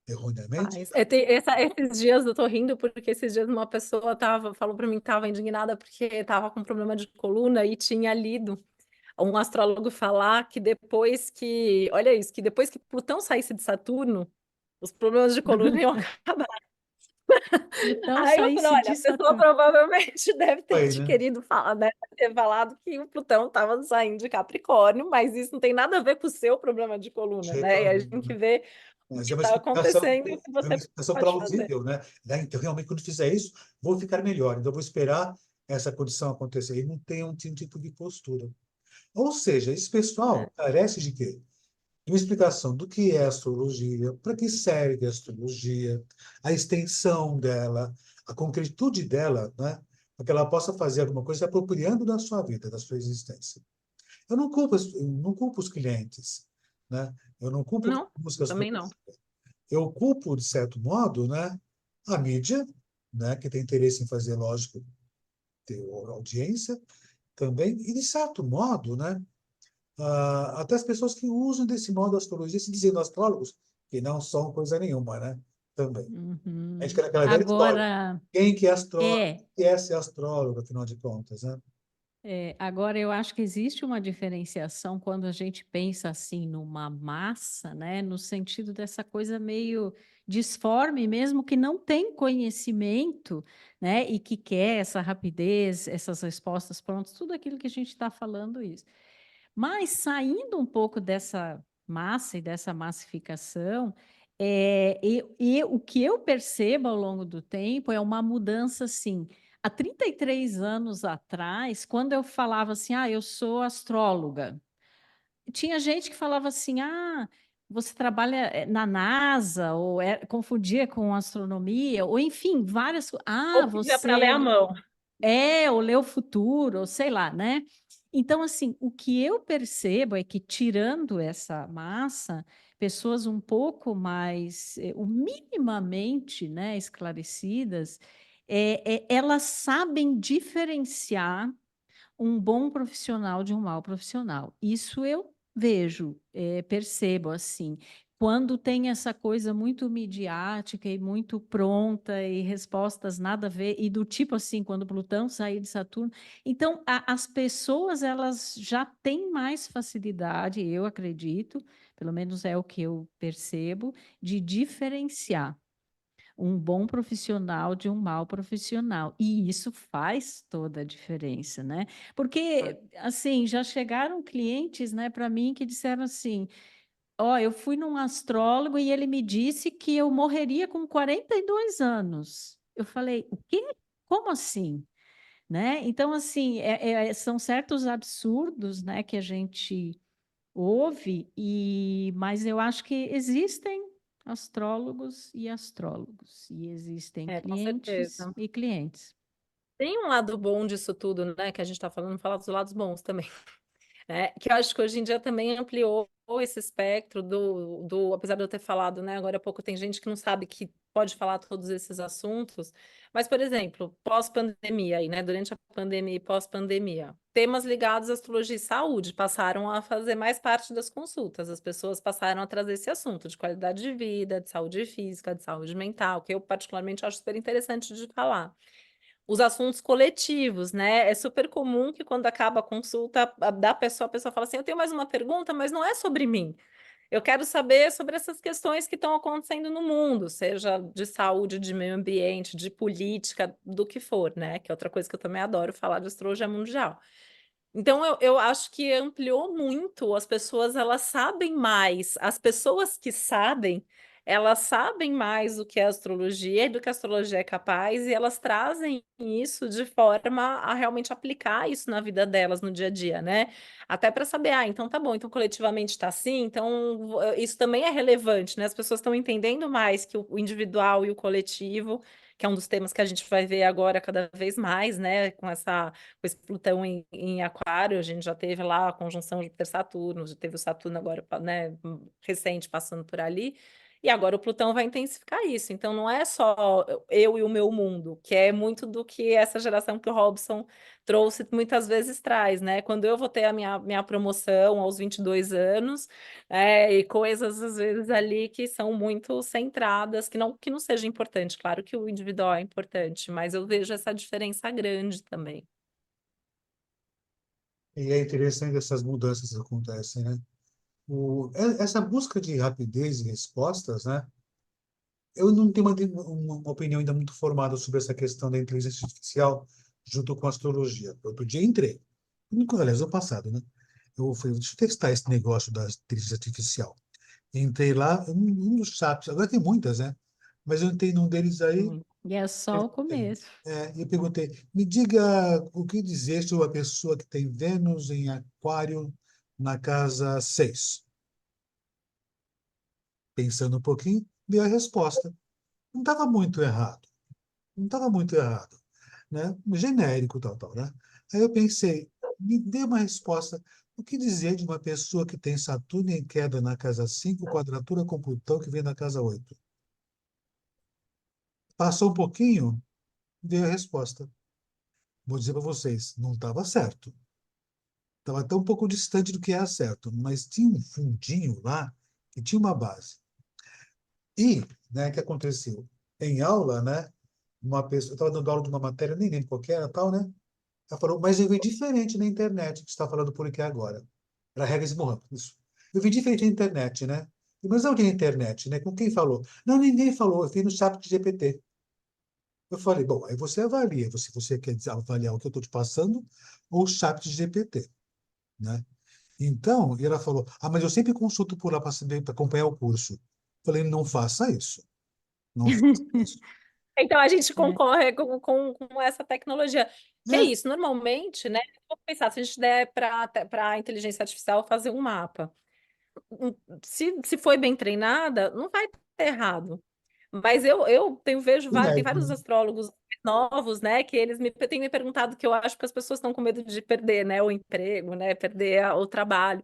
Speaker 1: erroneamente,
Speaker 2: Esses dias eu tô rindo porque esses dias uma pessoa falou para mim que estava indignada porque estava com problema de coluna e tinha lido um astrólogo falar que olha isso, que depois que Plutão saísse de Saturno, os problemas de coluna iam acabar.
Speaker 3: Plutão
Speaker 2: Aí eu falei,
Speaker 3: saísse
Speaker 2: olha,
Speaker 3: de
Speaker 2: a pessoa
Speaker 3: Saturno.
Speaker 2: provavelmente deve ter
Speaker 1: aí,
Speaker 2: te
Speaker 1: né?
Speaker 2: querido falar, deve ter falado que o Plutão estava saindo de Capricórnio, mas isso não tem nada a ver com o seu problema de coluna, né? E a
Speaker 1: Reclamando,
Speaker 2: gente
Speaker 1: né?
Speaker 2: vê o
Speaker 1: Mas
Speaker 2: que está acontecendo e o que
Speaker 1: é uma
Speaker 2: você
Speaker 1: explicação
Speaker 2: pode fazer.
Speaker 1: plausível, né? Então, realmente, quando fizer isso, vou ficar melhor. Então, vou esperar essa condição acontecer. E não tem um tipo de postura. Ou seja, esse pessoal carece de quê? De uma explicação do que é astrologia, para que serve a astrologia, a extensão dela, a concretude dela, né? Para que ela possa fazer alguma coisa se apropriando da sua vida, da sua existência. Eu não culpo os clientes, né? Eu não culpo quem
Speaker 2: Não,
Speaker 1: busca
Speaker 2: também não.
Speaker 1: astrologia. eu culpo, de certo modo, né, a mídia, né, que tem interesse em fazer, lógico, ter audiência também, e, de certo modo, né, até as pessoas que usam desse modo a astrologia, se dizendo astrólogos, que não são coisa nenhuma, né, também. A gente
Speaker 3: Uhum.
Speaker 1: quer aquela velha história.
Speaker 3: Agora,
Speaker 1: Quem que é astrólogo?
Speaker 3: é,
Speaker 1: Quem quer ser astrólogo, afinal de contas, né?
Speaker 3: agora eu acho que existe uma diferenciação quando a gente pensa assim numa massa, né, no sentido dessa coisa meio disforme, mesmo que não tem conhecimento, né, e que quer essa rapidez, essas respostas prontas, tudo aquilo que a gente está falando isso. Mas saindo um pouco dessa massa e dessa massificação, e o que eu percebo ao longo do tempo é uma mudança assim. Há 33 anos atrás, quando eu falava assim, eu sou astróloga, tinha gente que falava assim, você trabalha na NASA, ou confundia com astronomia, ou enfim, várias.
Speaker 2: Ou pedia para ler
Speaker 3: Você
Speaker 2: a mão.
Speaker 3: ou ler o futuro, ou sei lá, né? Então, assim, o que eu percebo é que, tirando essa massa, pessoas um pouco mais, minimamente, né, esclarecidas, elas sabem diferenciar um bom profissional de um mau profissional. Isso eu vejo, percebo assim. Quando tem essa coisa muito midiática e muito pronta e respostas nada a ver, e do tipo assim, quando Plutão sair de Saturno. Então, as pessoas elas já têm mais facilidade, eu acredito, pelo menos é o que eu percebo, de diferenciar um bom profissional de um mau profissional. E isso faz toda a diferença, né? Porque, assim, já chegaram clientes, né, para mim que disseram assim: eu fui num astrólogo e ele me disse que eu morreria com 42 anos. Eu falei: o quê? Como assim? Né? Então, assim, são certos absurdos, né, que a gente ouve, mas eu acho que existem astrólogos, e existem
Speaker 2: É, com
Speaker 3: clientes
Speaker 2: certeza.
Speaker 3: e clientes.
Speaker 2: Tem um lado bom disso tudo, né? Que a gente está falando, falar dos lados bons também. Que eu acho que hoje em dia também ampliou esse espectro apesar de eu ter falado, né, agora há pouco tem gente que não sabe que pode falar todos esses assuntos, mas, por exemplo, pós-pandemia aí, né, durante a pandemia e pós-pandemia, temas ligados à astrologia e saúde passaram a fazer mais parte das consultas, as pessoas passaram a trazer esse assunto de qualidade de vida, de saúde física, de saúde mental, que eu particularmente acho super interessante de falar. Os assuntos coletivos, né? É super comum que quando acaba a consulta da pessoa, a pessoa fala assim: eu tenho mais uma pergunta, mas não é sobre mim. Eu quero saber sobre essas questões que estão acontecendo no mundo, seja de saúde, de meio ambiente, de política, do que for, né? Que é outra coisa que eu também adoro falar de astrologia mundial. Então, eu acho que ampliou muito, as pessoas elas sabem mais, as pessoas que sabem, elas sabem mais do que a astrologia e do que a astrologia é capaz, e elas trazem isso de forma a realmente aplicar isso na vida delas no dia a dia, né? Até para saber, então tá bom, então coletivamente está assim, então isso também é relevante, né? As pessoas estão entendendo mais que o individual e o coletivo, que é um dos temas que a gente vai ver agora cada vez mais, né? Com esse Plutão em Aquário, a gente já teve lá a conjunção Júpiter-Saturno, já teve o Saturno agora, né, recente passando por ali, e agora o Plutão vai intensificar isso. Então não é só eu e o meu mundo, que é muito do que essa geração que o Robson trouxe muitas vezes traz, né? Quando eu vou ter a minha promoção aos 22 anos, e coisas às vezes ali que são muito centradas, que não seja importante, claro que o individual é importante, mas eu vejo essa diferença grande também.
Speaker 1: E é interessante essas mudanças que acontecem, né? Essa busca de rapidez e respostas, né? Eu não tenho uma opinião ainda muito formada sobre essa questão da inteligência artificial junto com a astrologia. Outro dia entrei, aliás, no passado, né? Eu falei, deixa eu testar esse negócio da inteligência artificial. Entrei lá, um dos chats, agora tem muitas, né? Mas eu entrei num deles aí,
Speaker 3: E é só o começo.
Speaker 1: e eu perguntei, me diga o que dizer sobre a pessoa que tem Vênus em Aquário na casa 6. Pensando um pouquinho, veio a resposta. Não estava muito errado. Não estava muito errado, né? Genérico, tal, tal, né? Aí eu pensei, me dê uma resposta. O que dizer de uma pessoa que tem Saturno em queda na casa 5, quadratura com Plutão que vem na casa 8? Passou um pouquinho, veio a resposta. Vou dizer para vocês, não estava certo. Estava até um pouco distante do que era certo, mas tinha um fundinho lá que tinha uma base. E, né, o que aconteceu? Em aula, né, uma pessoa, eu estava dando aula de uma matéria, nem lembro qual que era, tal, né? Ela falou, mas eu vi diferente na internet, que você está falando por aqui agora. Era Regis Mohan, isso. Eu vi diferente na internet, né? Mas onde é a internet, né? Com quem falou? Não, ninguém falou, eu vi no chat de GPT. Eu falei, bom, aí você avalia, se você quer avaliar o que eu estou te passando ou o chat de GPT, né? Então, e ela falou, mas eu sempre consulto por lá para acompanhar o curso. Eu falei, não faça isso. Não faça isso.
Speaker 2: Então a gente
Speaker 3: É,
Speaker 2: concorre com essa tecnologia. Que é
Speaker 1: É,
Speaker 2: isso, normalmente, né? Vamos pensar, se a gente der para a inteligência artificial fazer um mapa, se foi bem treinada, não vai ter errado. Mas eu vejo
Speaker 1: tem
Speaker 2: tem
Speaker 1: erro,
Speaker 2: vários
Speaker 1: né?
Speaker 2: astrólogos novos, né, que eles têm me perguntado que eu acho que as pessoas estão com medo de perder, né, o emprego, né, perder o trabalho.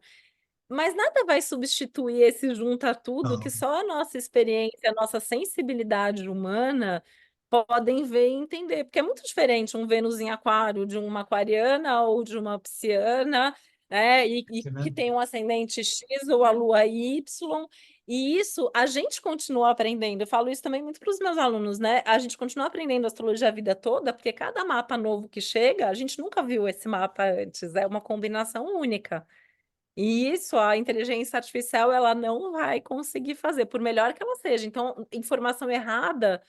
Speaker 2: Mas nada vai substituir esse junta tudo que
Speaker 1: Não,
Speaker 2: só a nossa experiência, a nossa sensibilidade humana podem ver e entender, porque é muito diferente um Vênus em Aquário de uma aquariana ou de uma pisciana, né? E
Speaker 1: né?
Speaker 2: que tem um ascendente X ou a lua Y, e isso a gente continua aprendendo. Eu falo isso também muito para os meus alunos, né? A gente continua aprendendo astrologia a vida toda, porque cada mapa novo que chega, a gente nunca viu esse mapa antes, é uma combinação única. E isso a inteligência artificial ela não vai conseguir fazer, por melhor que ela seja. Então, informação errada,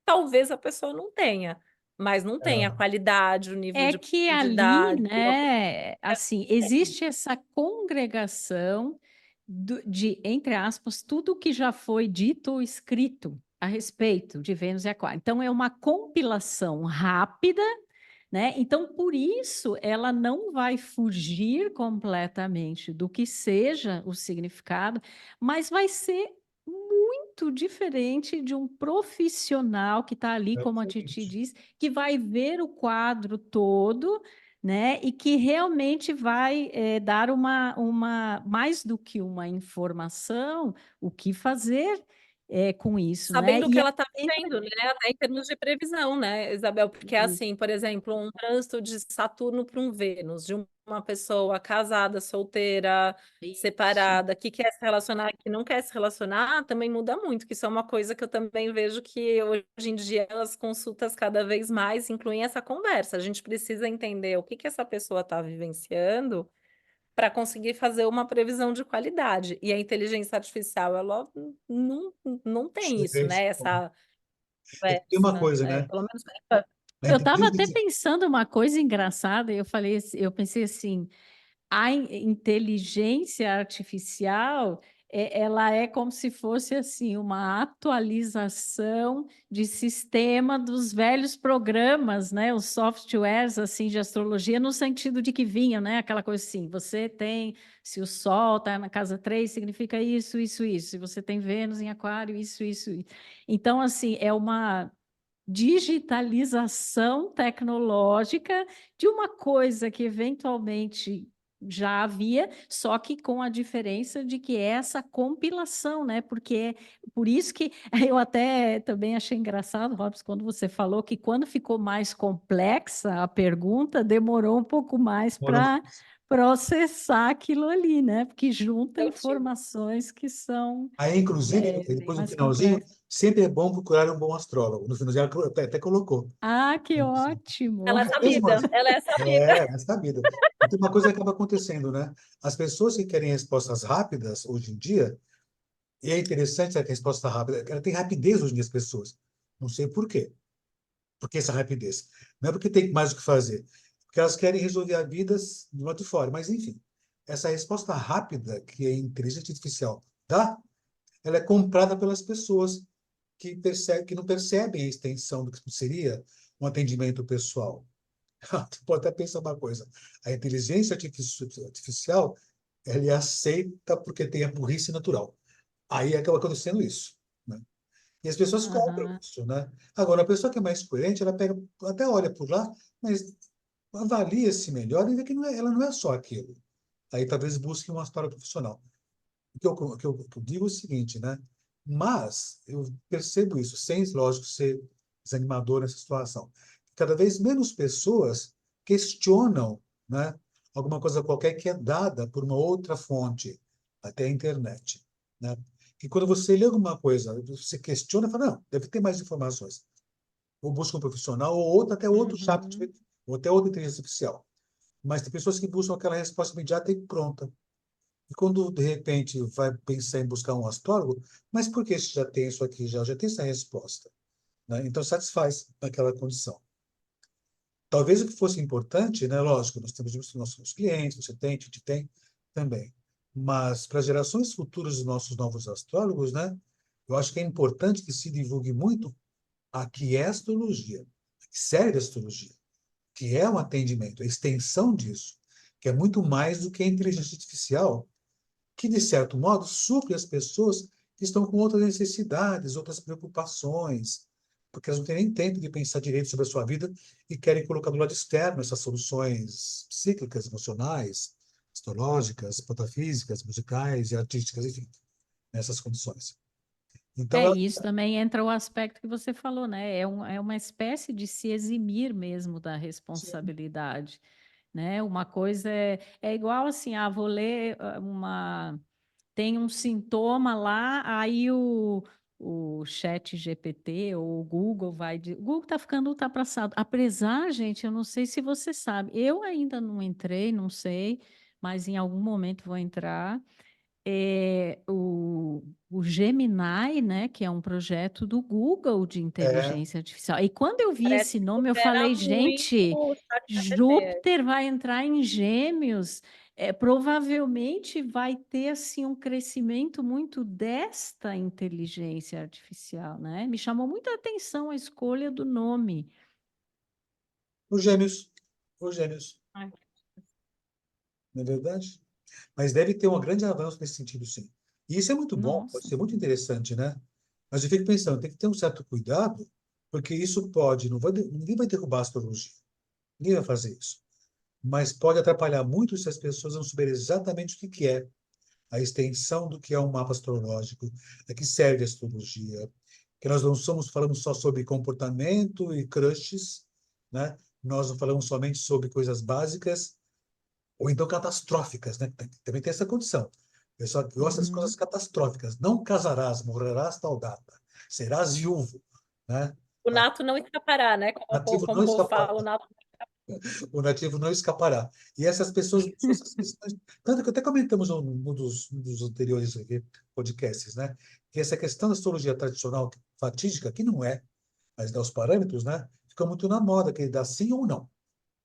Speaker 2: talvez a pessoa não tenha, mas não tem a
Speaker 1: É,
Speaker 2: qualidade, o nível
Speaker 3: é
Speaker 2: de
Speaker 3: que ali,
Speaker 2: profundidade.
Speaker 3: né, assim, existe essa congregação de, entre aspas, tudo que já foi dito ou escrito a respeito de Vênus e Aquário. Então, é uma compilação rápida, né? Então, por isso, ela não vai fugir completamente do que seja o significado, mas vai ser muito diferente de um profissional que está ali, como a Titi
Speaker 1: exatamente.
Speaker 3: diz, que vai ver o quadro todo, né? E que realmente vai dar mais do que uma informação, o que fazer com isso, né?
Speaker 2: Sabendo o que
Speaker 3: E
Speaker 2: ela está
Speaker 3: entra
Speaker 2: vivendo, né? Até em termos de previsão, né, Isabel? Porque,
Speaker 3: nisso.
Speaker 2: assim, por exemplo, um trânsito de Saturno para um Vênus, de uma pessoa casada, solteira,
Speaker 3: Isso.
Speaker 2: separada, que quer se relacionar, que não quer se relacionar, também muda muito, que isso é uma coisa que eu também vejo que hoje em dia as consultas cada vez mais incluem essa conversa. A gente precisa entender o que essa pessoa está vivenciando para conseguir fazer uma previsão de qualidade. E a inteligência artificial, ela não, não tem
Speaker 1: Chega a
Speaker 2: isso,
Speaker 1: esse
Speaker 2: né?
Speaker 1: ponto.
Speaker 2: Essa
Speaker 1: É que tem uma
Speaker 2: conversa,
Speaker 1: coisa, né?
Speaker 2: pelo menos
Speaker 1: A
Speaker 3: Eu estava até
Speaker 1: inteligência
Speaker 3: pensando uma coisa engraçada, eu pensei assim, inteligência artificial, ela é como se fosse assim uma atualização de sistema dos velhos programas, né? Os softwares assim de astrologia, no sentido de que vinham, né? Aquela coisa assim, você tem, se o Sol está na casa 3 significa isso, isso, isso. Se você tem Vênus em Aquário, isso, isso. Então, assim, é uma digitalização tecnológica de uma coisa que eventualmente já havia, só que com a diferença de que é essa compilação, né? Porque é por isso que eu até também achei engraçado, Robson, quando você falou que quando ficou mais complexa a pergunta, demorou um pouco mais
Speaker 1: demora
Speaker 3: para
Speaker 1: mais.
Speaker 3: processar aquilo ali, né? Porque junta
Speaker 2: eu tive.
Speaker 3: informações que são
Speaker 1: Aí, inclusive,
Speaker 3: bem
Speaker 1: depois no
Speaker 3: mais
Speaker 1: finalzinho,
Speaker 3: complexas.
Speaker 1: sempre é bom procurar um bom astrólogo. No finalzinho, ela até colocou.
Speaker 3: Ah, que
Speaker 1: Assim,
Speaker 3: ótimo!
Speaker 2: Ela é
Speaker 1: mesmo
Speaker 2: sabida,
Speaker 1: assim,
Speaker 2: ela é sabida.
Speaker 1: é sabido. E tem uma coisa que acaba acontecendo, né? As pessoas que querem respostas rápidas, hoje em dia, e é interessante a resposta rápida, ela tem rapidez hoje em dia, as pessoas. Não sei por quê. Por que essa rapidez? Não é porque tem mais o que fazer, porque elas querem resolver a vida de lado de fora. Mas, enfim, essa resposta rápida que a inteligência artificial dá, ela é comprada pelas pessoas que não percebem a extensão do que seria um atendimento pessoal. Tu pode até pensar uma coisa: a inteligência artificial ela é aceita porque tem a burrice natural. Aí acaba acontecendo isso, né? E as pessoas compram
Speaker 3: Aham,
Speaker 1: isso, né? Agora, a pessoa que é mais coerente, ela pega, até olha por lá, mas avalia-se melhor e vê que ela não é só aquilo. Aí talvez busque uma história profissional. O que eu digo é o seguinte, né? Mas eu percebo isso, sem, lógico, ser desanimador nessa situação. Cada vez menos pessoas questionam, né, alguma coisa qualquer que é dada por uma outra fonte, até a internet, né? E quando você lê alguma coisa, você questiona, fala, não, deve ter mais informações. Ou busca um profissional, ou outro, até outro chat,
Speaker 2: Uhum.
Speaker 1: ou até outra inteligência artificial. Mas tem pessoas que buscam aquela resposta imediata e pronta. E quando, de repente, vai pensar em buscar um astrólogo, mas por que você já tem isso aqui, já tem essa resposta, né? Então, satisfaz naquela condição. Talvez o que fosse importante, né? Lógico, nós temos os nossos clientes, você tem, a gente tem também. Mas para gerações futuras dos nossos novos astrólogos, né? Eu acho que é importante que se divulgue muito a que é astrologia, a que serve a astrologia, que é um atendimento, a extensão disso, que é muito mais do que a inteligência artificial, que, de certo modo, supre as pessoas que estão com outras necessidades, outras preocupações, porque elas não têm nem tempo de pensar direito sobre a sua vida e querem colocar do lado externo essas soluções psíquicas, emocionais, astrológicas, patafísicas, musicais e artísticas, enfim, nessas condições. Então,
Speaker 3: E isso também entra o aspecto que você falou, né? É uma espécie de se eximir mesmo da
Speaker 1: sim,
Speaker 3: responsabilidade, né? Uma coisa é igual assim, vou ler tem um sintoma lá, aí o chat GPT ou o Google o Google está ficando ultrapassado. Apesar, gente, eu não sei se você sabe, eu ainda não entrei, não sei, mas em algum momento vou entrar. O Gemini, né, que é um projeto do Google de
Speaker 1: é,
Speaker 3: inteligência artificial. E quando eu vi
Speaker 2: Parece
Speaker 3: esse
Speaker 2: que
Speaker 3: nome, eu
Speaker 2: supera
Speaker 3: falei,
Speaker 2: muito
Speaker 3: gente,
Speaker 2: o ChatGPT.
Speaker 3: Júpiter vai entrar em Gêmeos. Provavelmente vai ter assim um crescimento muito desta inteligência artificial, né? Me chamou muita atenção a escolha do nome.
Speaker 1: os gêmeos, os gêmeos,
Speaker 2: Ai,
Speaker 1: não é verdade? Mas deve ter um grande avanço nesse sentido, sim. E isso é muito bom, pode
Speaker 3: Nossa.
Speaker 1: ser muito interessante, né? Mas eu fico pensando, tem que ter um certo cuidado, porque isso pode, não vai, ninguém vai derrubar a astrologia, ninguém vai fazer isso. Mas pode atrapalhar muito se as pessoas não souberem exatamente o que que é a extensão do que é um mapa astrológico, a que serve a astrologia, que nós não somos falando só sobre comportamento e crushes, né? Nós não falamos somente sobre coisas básicas, ou então catastróficas, né? Também tem essa condição. O pessoal gosta das coisas
Speaker 3: Uhum.
Speaker 1: catastróficas. Não casarás, morrerás tal data, serás viúvo, né?
Speaker 2: o nato não escapará, né?
Speaker 1: O nativo
Speaker 2: Como
Speaker 1: não
Speaker 2: o povo
Speaker 1: escapará.
Speaker 2: fala, o nato.
Speaker 1: O nativo não escapará. E essas pessoas, essas questões, tanto que até comentamos um dos anteriores aqui, podcasts, né? Que essa questão da astrologia tradicional fatídica, que não é, mas dá os parâmetros, né? Fica muito na moda, que dá sim ou não,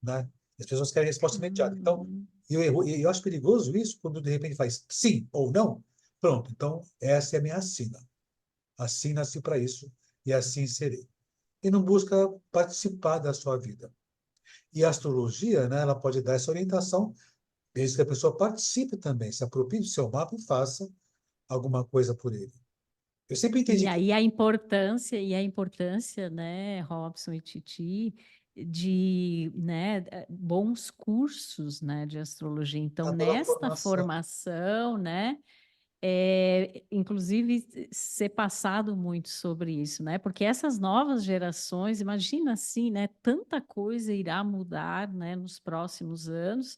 Speaker 1: né? As pessoas querem resposta imediata. Então,
Speaker 3: Uhum.
Speaker 1: eu acho perigoso isso quando de repente faz sim ou não. Pronto, então essa é a minha assina. Assim nasci para isso e assim serei. E não busca participar da sua vida. E a astrologia, né, ela pode dar essa orientação, desde que a pessoa participe também, se aproprie do seu mapa e faça alguma coisa por ele. Eu sempre
Speaker 3: E
Speaker 1: entendi que
Speaker 3: aí a importância, né, Robson e Titi, de, né, bons cursos, né, de astrologia. Então,
Speaker 1: a toda a
Speaker 3: nesta
Speaker 1: formação,
Speaker 3: formação, né, inclusive ser passado muito sobre isso, né? Porque essas novas gerações, imagina assim, né? Tanta coisa irá mudar, né, nos próximos anos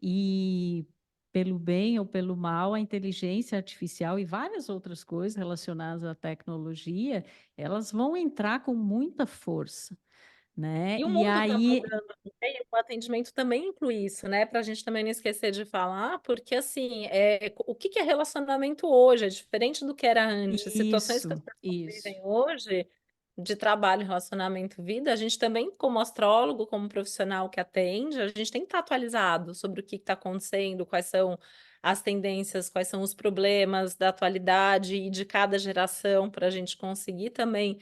Speaker 3: e pelo bem ou pelo mal, a inteligência artificial e várias outras coisas relacionadas à tecnologia, elas vão entrar com muita força, né?
Speaker 2: E o
Speaker 3: E
Speaker 2: mundo está
Speaker 3: aí
Speaker 2: mudando também, o atendimento também inclui isso, né? Para a gente também não esquecer de falar, porque assim, o que que é relacionamento hoje? É diferente do que era antes. Situações que as pessoas
Speaker 3: isso.
Speaker 2: vivem hoje, de trabalho, relacionamento, vida, a gente também, como astrólogo, como profissional que atende, a gente tem que estar atualizado sobre o que está acontecendo, quais são as tendências, quais são os problemas da atualidade e de cada geração, para a gente conseguir também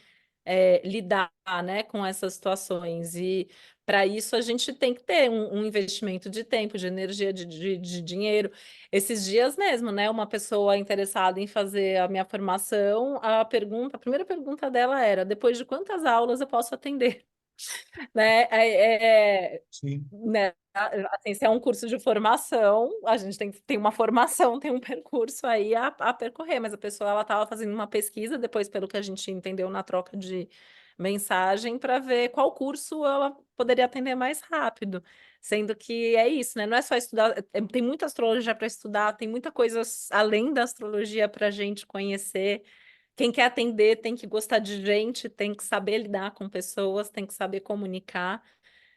Speaker 2: lidar, né, com essas situações. E para isso a gente tem que ter um investimento de tempo, de energia, de dinheiro. Esses dias mesmo, né, uma pessoa interessada em fazer a minha formação, a primeira pergunta dela era: depois de quantas aulas eu posso atender? né?
Speaker 1: Sim.
Speaker 2: Né? Assim, se é um curso de formação, a gente tem uma formação, tem um percurso aí a percorrer, mas a pessoa ela estava fazendo uma pesquisa, depois, pelo que a gente entendeu na troca de mensagem, para ver qual curso ela poderia atender mais rápido. Sendo que é isso, né? Não é só estudar, tem muita astrologia para estudar, tem muita coisa além da astrologia para a gente conhecer. Quem quer atender tem que gostar de gente, tem que saber lidar com pessoas, tem que saber comunicar,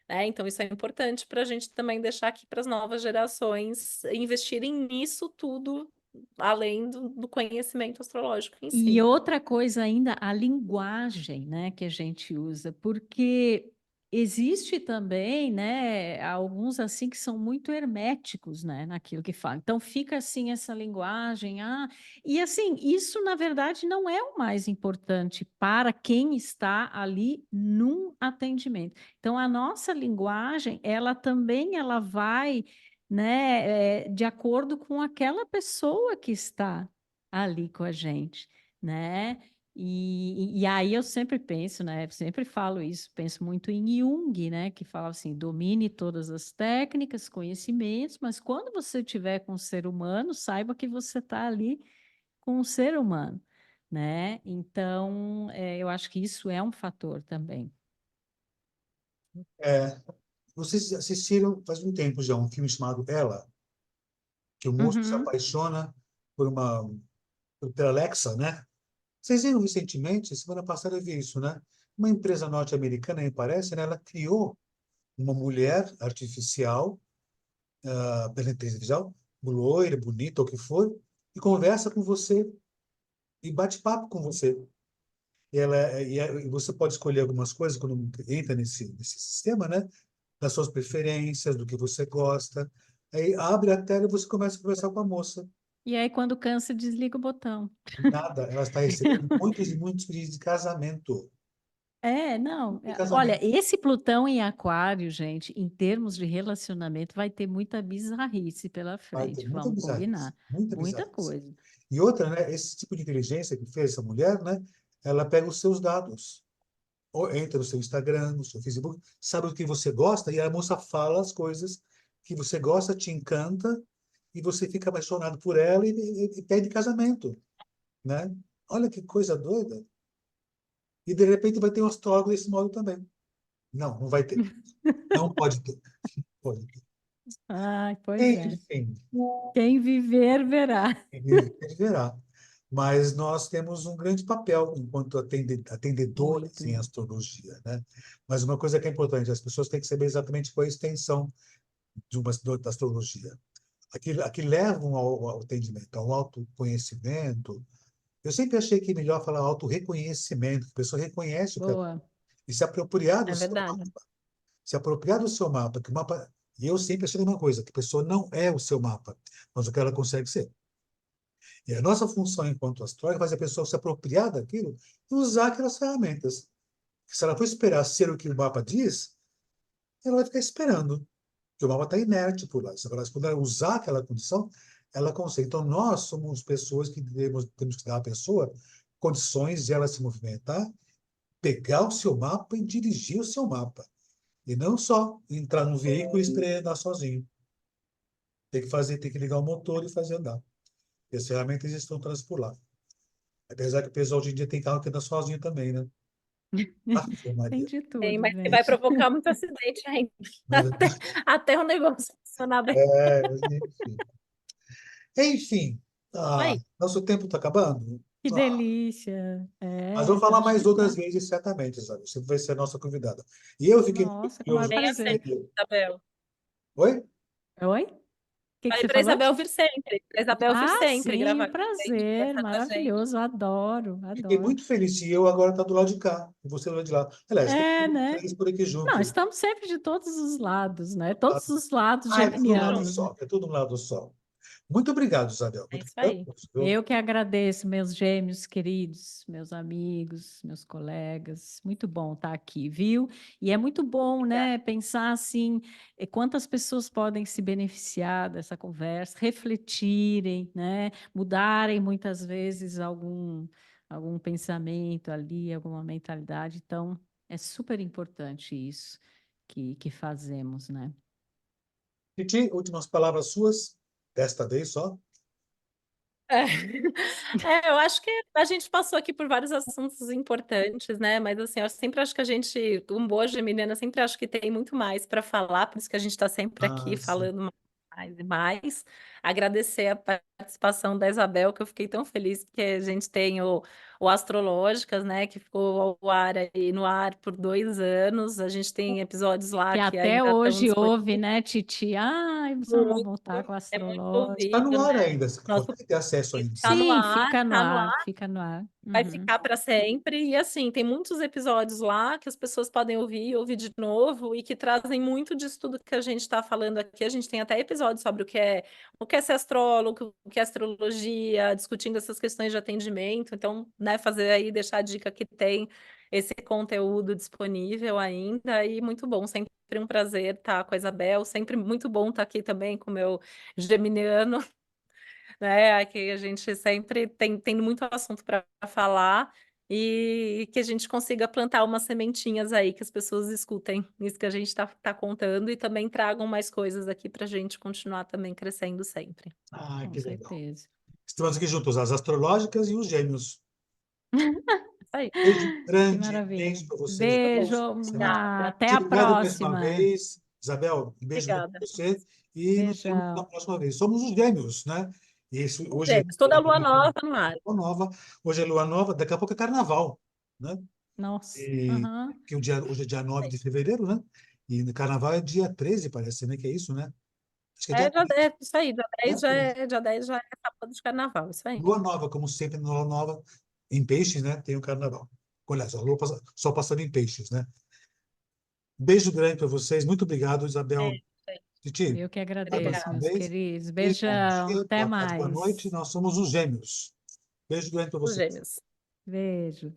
Speaker 2: né? Então, isso é importante para a gente também deixar aqui para as novas gerações investirem nisso tudo, além do conhecimento astrológico em
Speaker 3: E
Speaker 2: si.
Speaker 3: outra coisa ainda, a linguagem, né, que a gente usa, porque existe também, né, alguns assim que são muito herméticos, né, naquilo que falam. Então fica assim essa linguagem, e assim, isso na verdade não é o mais importante para quem está ali num atendimento. Então a nossa linguagem, ela também ela vai, né, de acordo com aquela pessoa que está ali com a gente, né? E aí eu sempre penso, né? Sempre falo isso, penso muito em Jung, né? Que fala assim: domine todas as técnicas, conhecimentos, mas quando você estiver com o ser humano, saiba que você está ali com o ser humano, né? Então, eu acho que isso é um fator também.
Speaker 1: É, vocês assistiram faz um tempo já um filme chamado Ela, que o moço se
Speaker 3: Uhum.
Speaker 1: apaixona por pela Alexa, né? Vocês viram recentemente, semana passada eu vi isso, né? Uma empresa norte-americana, me parece, né? Ela criou uma mulher artificial, pela inteligência artificial, loira, bonita, ou o que for, e conversa com você, e bate papo com você. E você pode escolher algumas coisas quando entra nesse sistema, né? Das suas preferências, do que você gosta. Aí abre a tela e você começa a conversar com a moça.
Speaker 3: E aí, quando cansa, desliga o botão.
Speaker 1: Nada, ela está recebendo muitos e muitos pedidos de casamento.
Speaker 3: Não.
Speaker 1: De
Speaker 3: Olha,
Speaker 1: casamento.
Speaker 3: esse Plutão em Aquário, gente, em termos de relacionamento, vai ter muita bizarrice pela
Speaker 1: Vai ter
Speaker 3: frente,
Speaker 1: muita
Speaker 3: vamos
Speaker 1: bizarrice,
Speaker 3: combinar.
Speaker 1: muita
Speaker 3: Muita
Speaker 1: bizarrice.
Speaker 3: coisa.
Speaker 1: E outra, né? Esse tipo de inteligência que fez essa mulher, né? Ela pega os seus dados, ou entra no seu Instagram, no seu Facebook, sabe o que você gosta e a moça fala as coisas que você gosta, te encanta e você fica apaixonado por ela e pede casamento, né? Olha que coisa doida. E de repente vai ter um astrólogo desse modo também. Não, não vai ter. Não pode ter. Pode ter.
Speaker 3: Ai, pois é.
Speaker 1: Enfim,
Speaker 3: Quem viver, verá.
Speaker 1: ele verá. Mas nós temos um grande papel enquanto atendedores
Speaker 3: Muito.
Speaker 1: em astrologia, né? Mas uma coisa que é importante, as pessoas têm que saber exatamente qual é a extensão da astrologia. Aqui levam ao atendimento, ao autoconhecimento. Eu sempre achei que é melhor falar autorreconhecimento, que a pessoa reconhece o que ela,
Speaker 3: Boa.
Speaker 1: e se apropriar do
Speaker 2: É
Speaker 1: seu
Speaker 2: verdade.
Speaker 1: mapa. Se apropriar do seu mapa, que o mapa. E eu sempre achei uma coisa, que a pessoa não é o seu mapa, mas o que ela consegue ser. E a nossa função enquanto astrólogo é fazer a pessoa se apropriar daquilo e usar aquelas ferramentas. Se ela for esperar ser o que o mapa diz, ela vai ficar esperando, porque o mapa está inerte por lá. Agora, quando ela usar aquela condição, ela consegue. Então, nós somos pessoas que temos que dar à pessoa condições de ela se movimentar, pegar o seu mapa e dirigir o seu mapa. E não só entrar no veículo e andar sozinho. Tem que ligar o motor e fazer andar. E as ferramentas estão todas por lá. Apesar que o pessoal hoje em dia tem carro que anda sozinho também, né? Ave
Speaker 3: Tem
Speaker 1: Maria.
Speaker 3: de
Speaker 2: Tem,
Speaker 3: tudo,
Speaker 2: mas que vai
Speaker 3: gente.
Speaker 2: provocar muito acidente ainda.
Speaker 1: Mas,
Speaker 2: Até o negócio funcionar bem.
Speaker 1: enfim. Enfim,
Speaker 2: Aí,
Speaker 1: nosso tempo está acabando.
Speaker 3: Que
Speaker 1: Ah,
Speaker 3: delícia.
Speaker 1: mas vou
Speaker 3: Tá,
Speaker 1: falar
Speaker 3: acho
Speaker 1: mais
Speaker 3: que
Speaker 1: outras
Speaker 3: tá.
Speaker 1: vezes, certamente, sabe? Você vai ser a nossa convidada. E eu fiquei muito
Speaker 3: Nossa, com o maior
Speaker 1: curioso.
Speaker 2: venha
Speaker 3: prazer.
Speaker 2: sempre, Isabel.
Speaker 1: Oi?
Speaker 3: Oi? O que que
Speaker 2: Falei
Speaker 3: você
Speaker 2: para
Speaker 3: falou?
Speaker 2: Isabel vir sempre. Para Isabel vir
Speaker 3: Ah,
Speaker 2: sempre
Speaker 3: sim,
Speaker 2: gravar com a gente,
Speaker 3: prazer,
Speaker 2: conversar com a gente.
Speaker 3: maravilhoso, adoro,
Speaker 1: Fiquei
Speaker 3: adoro.
Speaker 1: muito feliz. E eu agora estou do lado de cá, e você do lado de lá. Aliás, tem
Speaker 3: Né?
Speaker 1: três por aqui
Speaker 3: Não,
Speaker 1: juntos.
Speaker 3: estamos sempre de todos os lados, né? Todos os lados
Speaker 1: É tudo um lado
Speaker 2: Junto.
Speaker 3: geminianos, né?
Speaker 1: só. É tudo um lado só. Muito obrigado, Isabel.
Speaker 2: É
Speaker 1: Muito
Speaker 2: isso
Speaker 1: obrigado.
Speaker 2: aí.
Speaker 1: Viu?
Speaker 3: Eu que agradeço, meus gêmeos queridos, meus amigos, meus colegas. Muito bom estar aqui, viu? E é muito bom,
Speaker 2: Obrigada.
Speaker 3: né, pensar assim, quantas pessoas podem se beneficiar dessa conversa, refletirem, né, mudarem muitas vezes algum pensamento ali, alguma mentalidade. Então, É super importante isso que fazemos, né?
Speaker 1: Titi, últimas palavras suas, desta vez só.
Speaker 2: É. Eu acho que a gente passou aqui por vários assuntos importantes, né? Mas assim, eu sempre acho que a gente, um boa geminiana, sempre acho que tem muito mais para falar, por isso que a gente está sempre aqui
Speaker 1: Sim.
Speaker 2: falando mais e mais. Agradecer a participação da Isabel, que eu fiquei tão feliz, porque a gente tem o Astrológicas, né? Que ficou ao ar aí, no ar por 2 anos. A gente tem episódios lá
Speaker 3: Que
Speaker 2: que
Speaker 3: até
Speaker 2: ainda estão
Speaker 3: hoje ouve,
Speaker 2: disponíveis.
Speaker 3: né, Titi? Ai, precisamos voltar com o
Speaker 2: É muito
Speaker 3: astrológico.
Speaker 1: Está no
Speaker 2: ouvido,
Speaker 1: ar
Speaker 2: né?
Speaker 1: ainda, você
Speaker 2: Nosso
Speaker 1: consegue ter acesso ainda.
Speaker 2: tá no
Speaker 3: Sim,
Speaker 2: ar,
Speaker 3: fica no
Speaker 2: tá no
Speaker 3: ar,
Speaker 2: ar.
Speaker 3: fica no ar.
Speaker 2: Vai
Speaker 3: Uhum.
Speaker 2: ficar para sempre. E assim, tem muitos episódios lá que as pessoas podem ouvir de novo e que trazem muito disso tudo que a gente está falando aqui. A gente tem até episódios sobre o que é ser astrólogo, o que é astrologia, discutindo essas questões de atendimento. Então, né, fazer aí, deixar a dica que tem esse conteúdo disponível ainda. E muito bom, sempre um prazer estar com a Isabel, sempre muito bom estar aqui também com o meu geminiano, né? Aqui a gente sempre tem muito assunto para falar e que a gente consiga plantar umas sementinhas aí, que as pessoas escutem isso que a gente está contando e também tragam mais coisas aqui para a gente continuar também crescendo sempre.
Speaker 1: Ah,
Speaker 3: Com
Speaker 1: que legal.
Speaker 3: certeza.
Speaker 1: Estamos aqui juntos, as astrológicas e os gêmeos.
Speaker 2: Isso aí.
Speaker 1: Beijo
Speaker 3: Que
Speaker 1: grande,
Speaker 3: maravilha.
Speaker 1: beijo para vocês
Speaker 3: Beijo,
Speaker 1: dois.
Speaker 3: até
Speaker 1: Te
Speaker 3: a
Speaker 1: obrigado mais uma
Speaker 3: próxima.
Speaker 1: vez. Isabel, um beijo grande
Speaker 2: Obrigada.
Speaker 1: para você e nos vemos na
Speaker 3: Beijão.
Speaker 1: próxima vez. Somos os gêmeos, né? Isso, hoje
Speaker 2: Gêmeos, toda lua nova no ar.
Speaker 1: lua nova, hoje é lua nova, daqui a pouco é carnaval, né?
Speaker 3: Nossa.
Speaker 1: E
Speaker 3: Aham.
Speaker 1: que hoje é dia 9 de fevereiro, né? E no carnaval é dia 13, parece, né? Que é isso, né? Acho que é dia 13,
Speaker 2: Isso aí, dia 10
Speaker 1: né?
Speaker 2: já
Speaker 1: 13.
Speaker 2: é, dia 10 já é sábado de carnaval, isso aí.
Speaker 1: Lua nova, como sempre, na lua nova, em peixes, né? Tem o carnaval. Aliás, a lua só passando em peixes, né? Beijo grande para vocês. Muito obrigado,
Speaker 2: É,
Speaker 1: Isabel. Titi,
Speaker 3: Eu que
Speaker 1: obrigado mais
Speaker 3: agradeço,
Speaker 1: uma
Speaker 3: meus
Speaker 1: vez.
Speaker 3: queridos.
Speaker 1: E bom
Speaker 3: Beijão.
Speaker 1: dia,
Speaker 3: Até
Speaker 1: boa tarde, boa noite.
Speaker 3: mais.
Speaker 1: Nós somos os gêmeos. Beijo grande para
Speaker 2: os
Speaker 1: vocês.
Speaker 2: gêmeos.
Speaker 3: Beijo.